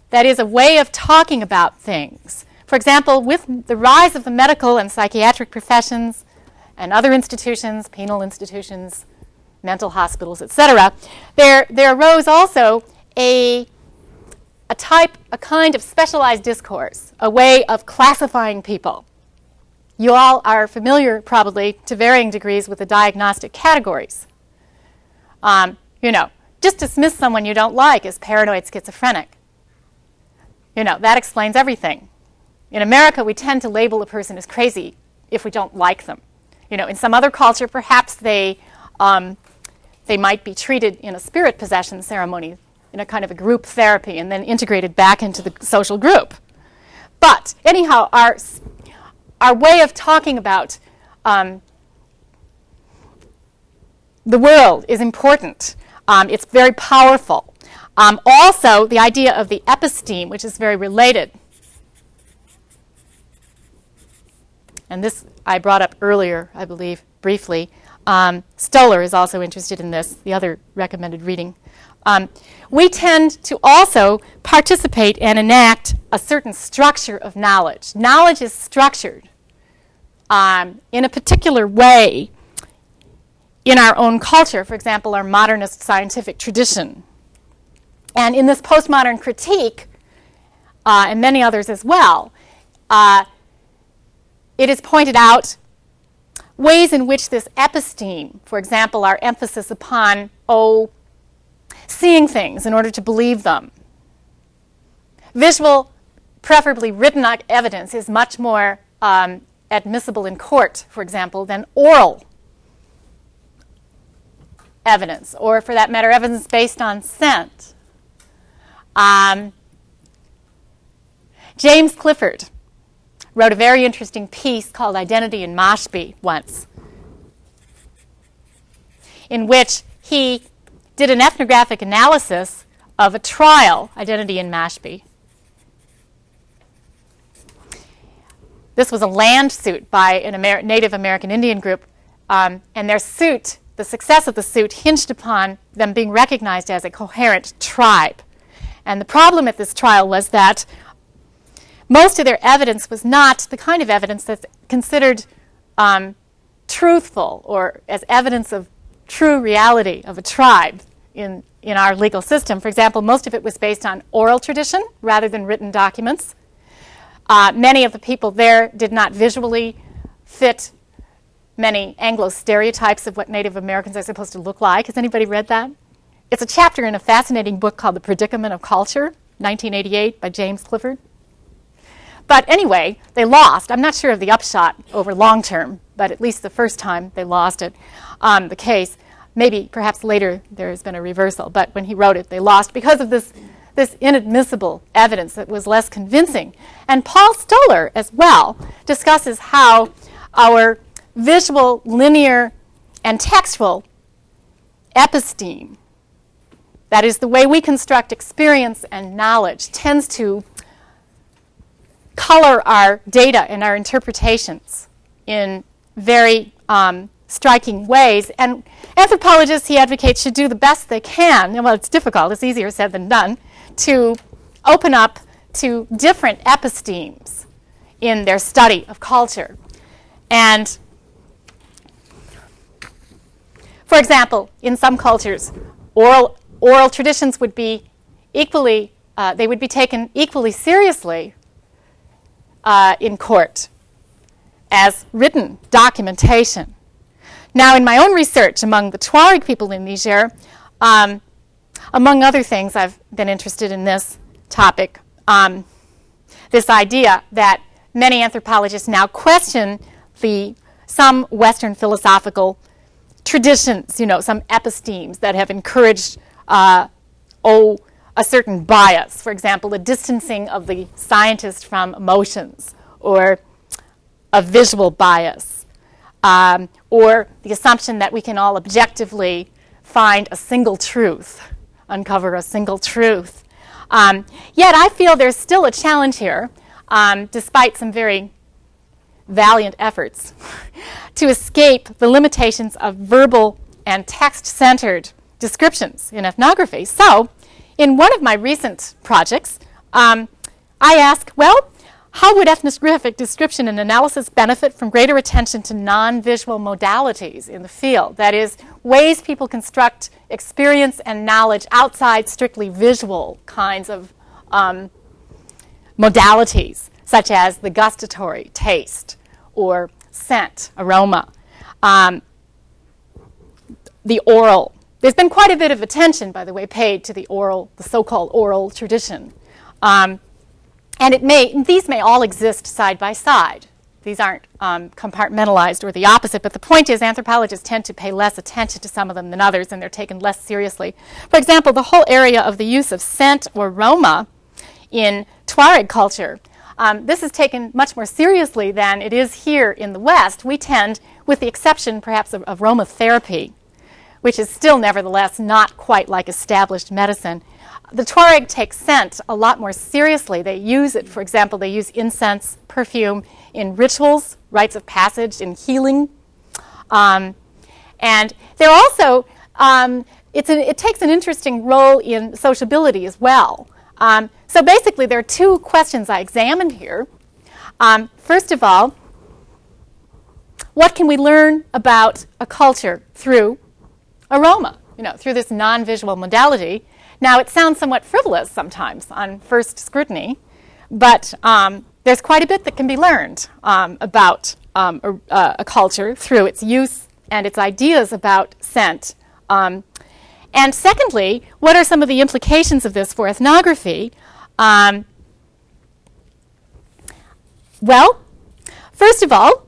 That is a way of talking about things. For example, with the rise of the medical and psychiatric professions and other institutions, penal institutions, mental hospitals, etc., there arose also a kind of specialized discourse, a way of classifying people. You all are familiar, probably, to varying degrees with the diagnostic categories. Just dismiss someone you don't like as paranoid schizophrenic. That explains everything. In America, we tend to label a person as crazy if we don't like them. In some other culture, perhaps they might be treated in a spirit possession ceremony, in a kind of a group therapy, and then integrated back into the social group. But anyhow, our way of talking about the world is important. It's very powerful. Also, the idea of the episteme, which is very related. And this I brought up earlier, I believe, briefly. Stoller is also interested in this, the other recommended reading. We tend to also participate and enact a certain structure of knowledge. Knowledge is structured in a particular way in our own culture, for example, our modernist scientific tradition. And in this postmodern critique, and many others as well, it is pointed out ways in which this episteme, for example, our emphasis upon, seeing things in order to believe them. Visual, preferably written evidence, is much more admissible in court, for example, than oral evidence, or for that matter, evidence based on scent. James Clifford wrote a very interesting piece called Identity in Mashpee once, in which he did an ethnographic analysis of a trial, Identity in Mashpee. This was a land suit by a Native American Indian group, and their suit, the success of the suit, hinged upon them being recognized as a coherent tribe. And the problem at this trial was that most of their evidence was not the kind of evidence that's considered truthful or as evidence of true reality of a tribe in our legal system. For example, most of it was based on oral tradition rather than written documents. Many of the people there did not visually fit many Anglo stereotypes of what Native Americans are supposed to look like. Has anybody read that? It's a chapter in a fascinating book called The Predicament of Culture, 1988, by James Clifford. But anyway, they lost. I'm not sure of the upshot over long term, but at least the first time they lost it, the case. Maybe, perhaps later, there has been a reversal. But when he wrote it, they lost because of this inadmissible evidence that was less convincing. And Paul Stoller, as well, discusses how our visual, linear, and textual episteme, that is the way we construct experience and knowledge, tends to color our data and our interpretations in very striking ways. And anthropologists, he advocates, should do the best they can, and well, it's difficult, it's easier said than done, to open up to different epistemes in their study of culture. And for example, in some cultures, oral traditions would be equally, they would be taken equally seriously in court as written documentation. Now, in my own research among the Tuareg people in Niger, among other things, I've been interested in this topic, this idea that many anthropologists now question some Western philosophical traditions, some epistemes that have encouraged a certain bias. For example, a distancing of the scientist from emotions, or a visual bias, or the assumption that we can all objectively find a single truth, uncover a single truth. Yet I feel there's still a challenge here, despite some very valiant efforts, to escape the limitations of verbal and text-centered descriptions in ethnography. So, in one of my recent projects, I ask, well, how would ethnographic description and analysis benefit from greater attention to non-visual modalities in the field? That is, ways people construct experience and knowledge outside strictly visual kinds of modalities, such as the gustatory, taste, or scent, aroma, the oral. There's been quite a bit of attention, by the way, paid to the so-called oral tradition. And these may all exist side by side. These aren't compartmentalized or the opposite, but the point is anthropologists tend to pay less attention to some of them than others, and they're taken less seriously. For example, the whole area of the use of scent or aroma in Tuareg culture, this is taken much more seriously than it is here in the West. We tend, with the exception perhaps of aromatherapy, which is still nevertheless not quite like established medicine, the Tuareg take scent a lot more seriously. They use it, for example, they use incense, perfume in rituals, rites of passage, in healing. And they're also, it takes an interesting role in sociability as well. So basically, there are two questions I examined here. First of all, what can we learn about a culture through aroma, through this non-visual modality? Now, it sounds somewhat frivolous sometimes on first scrutiny, but there's quite a bit that can be learned about a culture through its use and its ideas about scent. And secondly, what are some of the implications of this for ethnography? Well, first of all,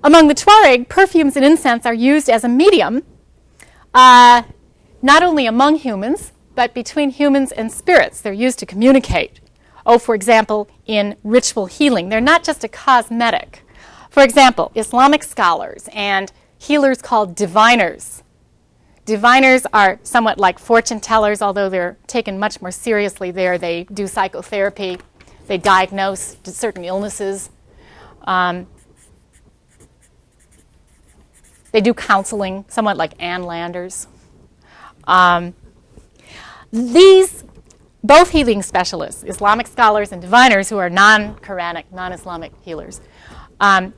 among the Tuareg, perfumes and incense are used as a medium, not only among humans, but between humans and spirits. They're used to communicate. For example, in ritual healing. They're not just a cosmetic. For example, Islamic scholars and healers called diviners. Diviners are somewhat like fortune tellers, although they're taken much more seriously there. They do psychotherapy. They diagnose certain illnesses. They do counseling, somewhat like Ann Landers. These, both healing specialists, Islamic scholars and diviners who are non-Quranic, non-Islamic healers,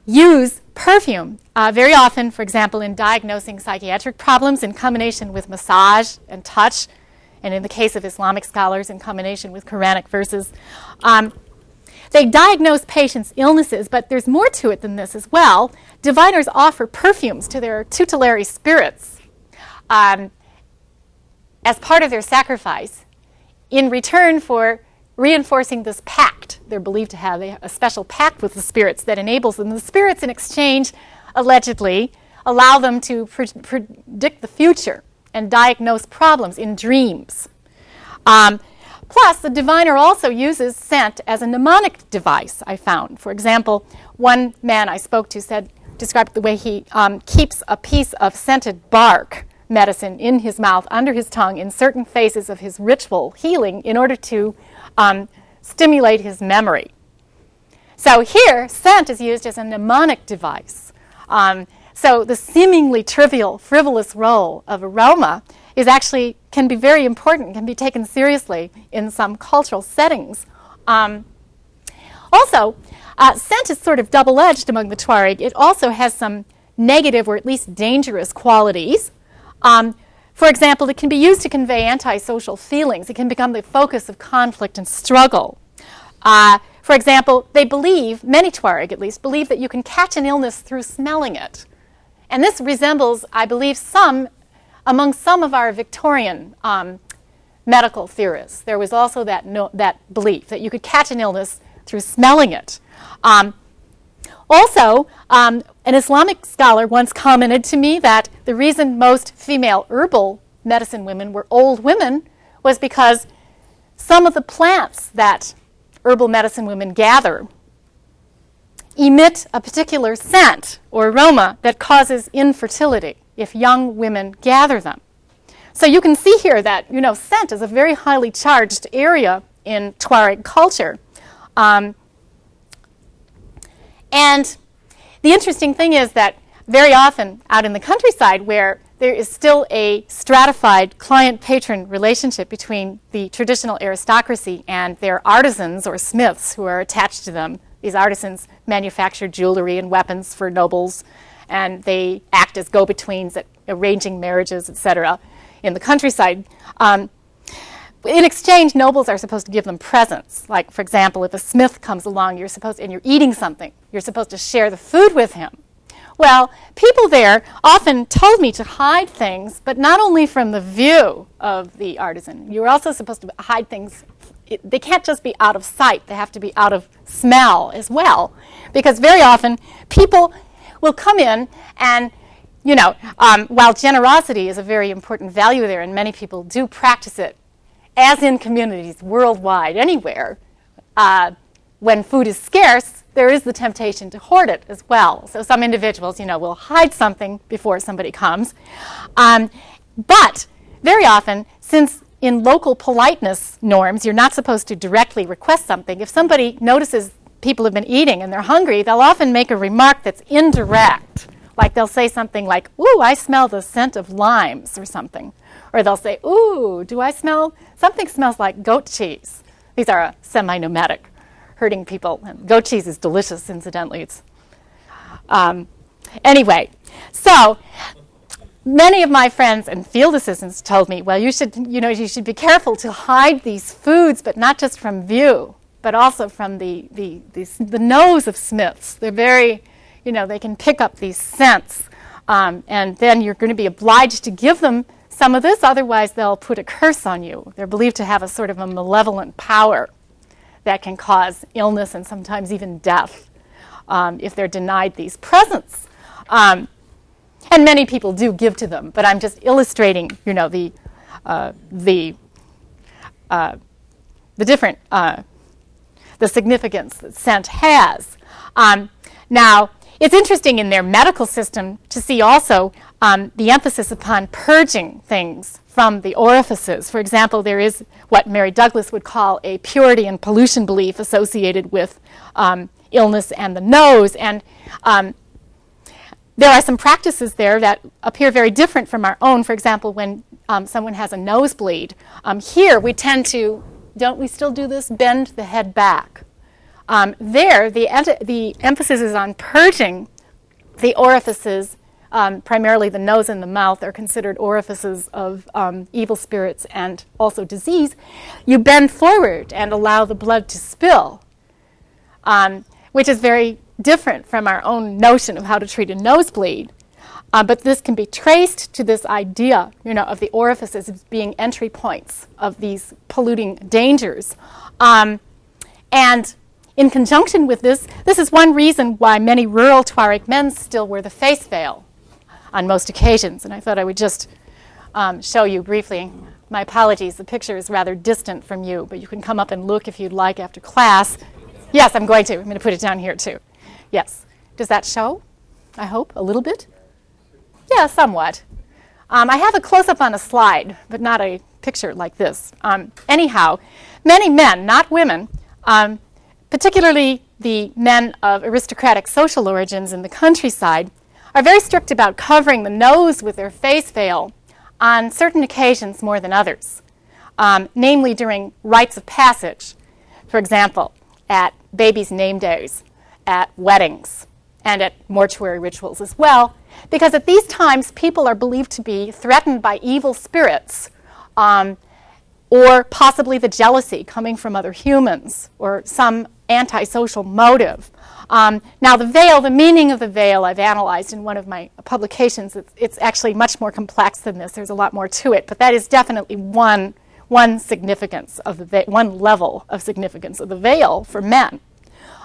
use perfume very often, for example, in diagnosing psychiatric problems in combination with massage and touch, and in the case of Islamic scholars, in combination with Quranic verses. They diagnose patients' illnesses, but there's more to it than this as well. Diviners offer perfumes to their tutelary spirits as part of their sacrifice in return for reinforcing this pact. They're believed to have a special pact with the spirits that enables them. The spirits, in exchange, allegedly, allow them to predict the future and diagnose problems in dreams. Plus, the diviner also uses scent as a mnemonic device, I found. For example, one man I spoke to said, described the way he keeps a piece of scented bark medicine in his mouth, under his tongue, in certain phases of his ritual healing in order to stimulate his memory. So here, scent is used as a mnemonic device. So the seemingly trivial, frivolous role of aroma is actually can be very important, can be taken seriously in some cultural settings. Also, scent is sort of double-edged among the Tuareg. It also has some negative or at least dangerous qualities. For example, it can be used to convey antisocial feelings. It can become the focus of conflict and struggle. For example, they believe, many Tuareg at least, believe that you can catch an illness through smelling it. And this resembles, I believe, among some of our Victorian medical theorists. There was also that belief that you could catch an illness through smelling it. Also, an Islamic scholar once commented to me that the reason most female herbal medicine women were old women was because some of the plants that herbal medicine women gather emit a particular scent or aroma that causes infertility if young women gather them. So you can see here that, scent is a very highly charged area in Tuareg culture. And the interesting thing is that very often out in the countryside where there is still a stratified client-patron relationship between the traditional aristocracy and their artisans or smiths who are attached to them. These artisans manufacture jewelry and weapons for nobles, and they act as go-betweens at arranging marriages, etc. in the countryside. In exchange, nobles are supposed to give them presents. Like, for example, if a smith comes along and you're eating something, you're supposed to share the food with him. Well, people there often told me to hide things, but not only from the view of the artisan. You're also supposed to hide things. They can't just be out of sight. They have to be out of smell as well. Because very often, people will come in and, while generosity is a very important value there, and many people do practice it, as in communities worldwide, anywhere, when food is scarce, there is the temptation to hoard it as well. So some individuals, will hide something before somebody comes. But very often, since in local politeness norms, you're not supposed to directly request something, if somebody notices people have been eating and they're hungry, they'll often make a remark that's indirect. Like they'll say something like, "Ooh, I smell the scent of limes," or something. Or they'll say, "Ooh, something smells like goat cheese." These are semi-nomadic herding people. And goat cheese is delicious, incidentally. Anyway, so many of my friends and field assistants told me, well, you should be careful to hide these foods, but not just from view, but also from the nose of smiths. They're very, they can pick up these scents, and then you're going to be obliged to give them some of this, otherwise they'll put a curse on you. They're believed to have a sort of a malevolent power that can cause illness and sometimes even death if they're denied these presents. And many people do give to them, but I'm just illustrating, the different, the significance that scent has. Now, it's interesting in their medical system to see also the emphasis upon purging things from the orifices. For example, there is what Mary Douglas would call a purity and pollution belief associated with illness and the nose. And there are some practices there that appear very different from our own. For example, when someone has a nosebleed, here we tend to, don't we still do this, bend the head back. There, the emphasis is on purging the orifices. Primarily the nose and the mouth are considered orifices of evil spirits and also disease. You bend forward and allow the blood to spill, which is very different from our own notion of how to treat a nosebleed. But this can be traced to this idea, of the orifices as being entry points of these polluting dangers. And in conjunction with this is one reason why many rural Tuareg men still wear the face veil on most occasions. And I thought I would just show you briefly. My apologies, the picture is rather distant from you, but you can come up and look if you'd like after class. Yes, I'm going to. I'm going to put it down here too. Yes. Does that show? I hope, a little bit. Yeah, somewhat. I have a close-up on a slide, but not a picture like this. Anyhow, many men, not women, particularly the men of aristocratic social origins in the countryside, are very strict about covering the nose with their face veil on certain occasions more than others, namely during rites of passage, for example, at babies' name days, at weddings, and at mortuary rituals as well, because at these times people are believed to be threatened by evil spirits, or possibly the jealousy coming from other humans, or some antisocial motive. Now the veil, the meaning of the veil, I've analyzed in one of my publications. It's actually much more complex than this. There's a lot more to it, but that is definitely one significance of the one level of significance of the veil for men.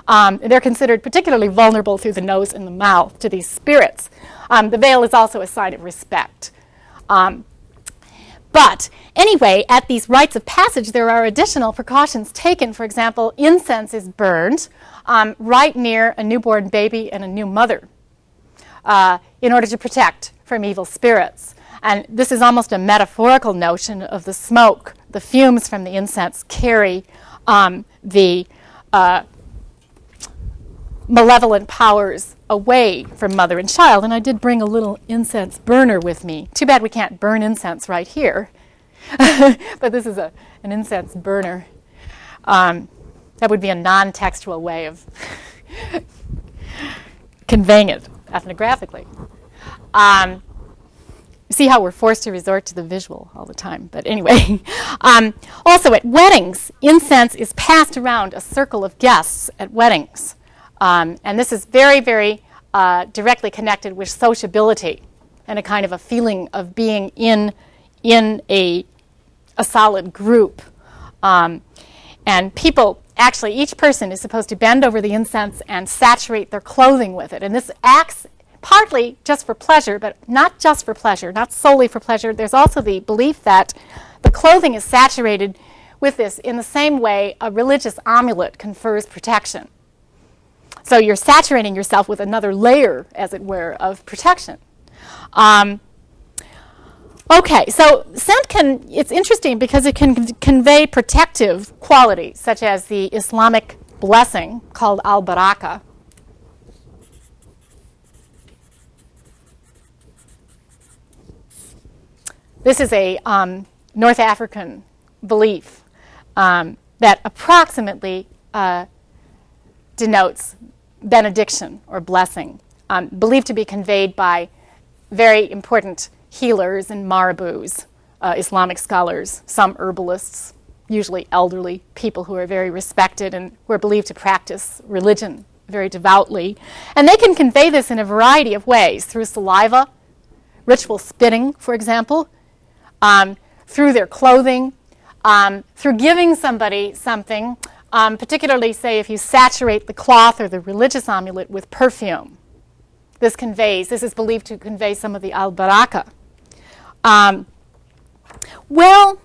They're considered particularly vulnerable through the nose and the mouth to these spirits. The veil is also a sign of respect. But anyway, at these rites of passage, there are additional precautions taken. For example, incense is burned right near a newborn baby and a new mother in order to protect from evil spirits. And this is almost a metaphorical notion of the smoke. The fumes from the incense carry the malevolent powers away from mother and child. And I did bring a little incense burner with me. Too bad we can't burn incense right here. But this is an incense burner. That would be a non-textual way of conveying it ethnographically. See how we're forced to resort to the visual all the time. But anyway, also at weddings, incense is passed around a circle of guests at weddings. And this is very, very directly connected with sociability and a kind of a feeling of being in a solid group. And people, actually, each person is supposed to bend over the incense and saturate their clothing with it. And this acts partly just for pleasure, but not just for pleasure, not solely for pleasure. There's also the belief that the clothing is saturated with this in the same way a religious amulet confers protection. So you're saturating yourself with another layer, as it were, of protection. Okay, so scent it's interesting because it can convey protective qualities, such as the Islamic blessing called al-baraka. This is a North African belief that approximately denotes benediction or blessing, believed to be conveyed by very important healers and marabouts, Islamic scholars, some herbalists, usually elderly people who are very respected and who are believed to practice religion very devoutly. And they can convey this in a variety of ways, through saliva, ritual spitting, for example, through their clothing, through giving somebody something, particularly, say, if you saturate the cloth or the religious amulet with perfume. This is believed to convey some of the al-baraka. Well,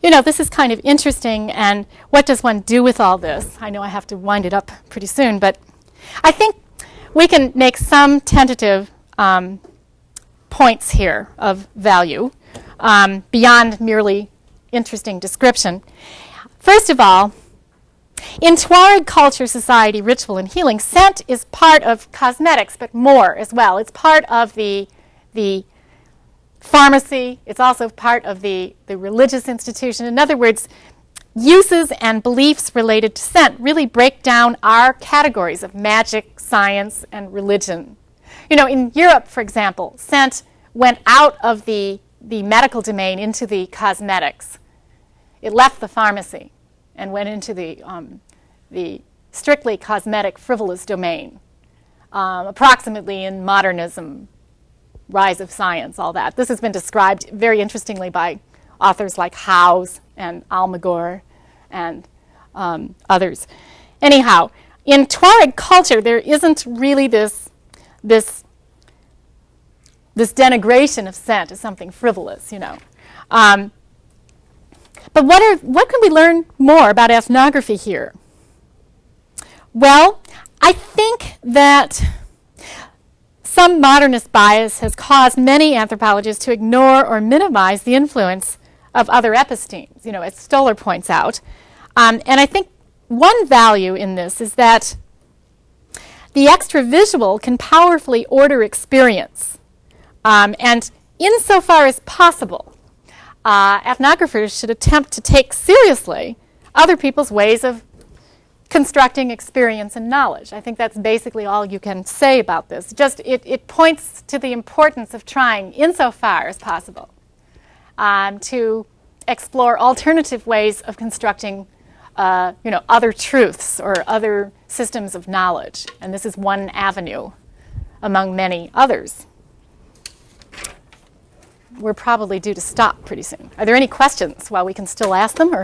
this is kind of interesting, and what does one do with all this? I know I have to wind it up pretty soon, but I think we can make some tentative points here of value beyond merely interesting description. First of all, in Tuareg culture, society, ritual, and healing, scent is part of cosmetics, but more as well. It's part of the pharmacy. It's also part of the religious institution. In other words, uses and beliefs related to scent really break down our categories of magic, science, and religion. In Europe, for example, scent went out of the medical domain into the cosmetics. It left the pharmacy and went into the strictly cosmetic, frivolous domain, approximately in modernism, rise of science, all that. This has been described very interestingly by authors like Howes and Almaguer and others. Anyhow, in Tuareg culture, there isn't really this denigration of scent as something frivolous, But what can we learn more about ethnography here? Well, I think that some modernist bias has caused many anthropologists to ignore or minimize the influence of other epistemes, as Stoller points out. And I think one value in this is that the extravisual can powerfully order experience. And insofar as possible, ethnographers should attempt to take seriously other people's ways of constructing experience and knowledge. I think that's basically all you can say about this. Just it points to the importance of trying, insofar as possible, to explore alternative ways of constructing other truths or other systems of knowledge. And this is one avenue among many others. We're probably due to stop pretty soon. Are there any questions while we can still ask them? Or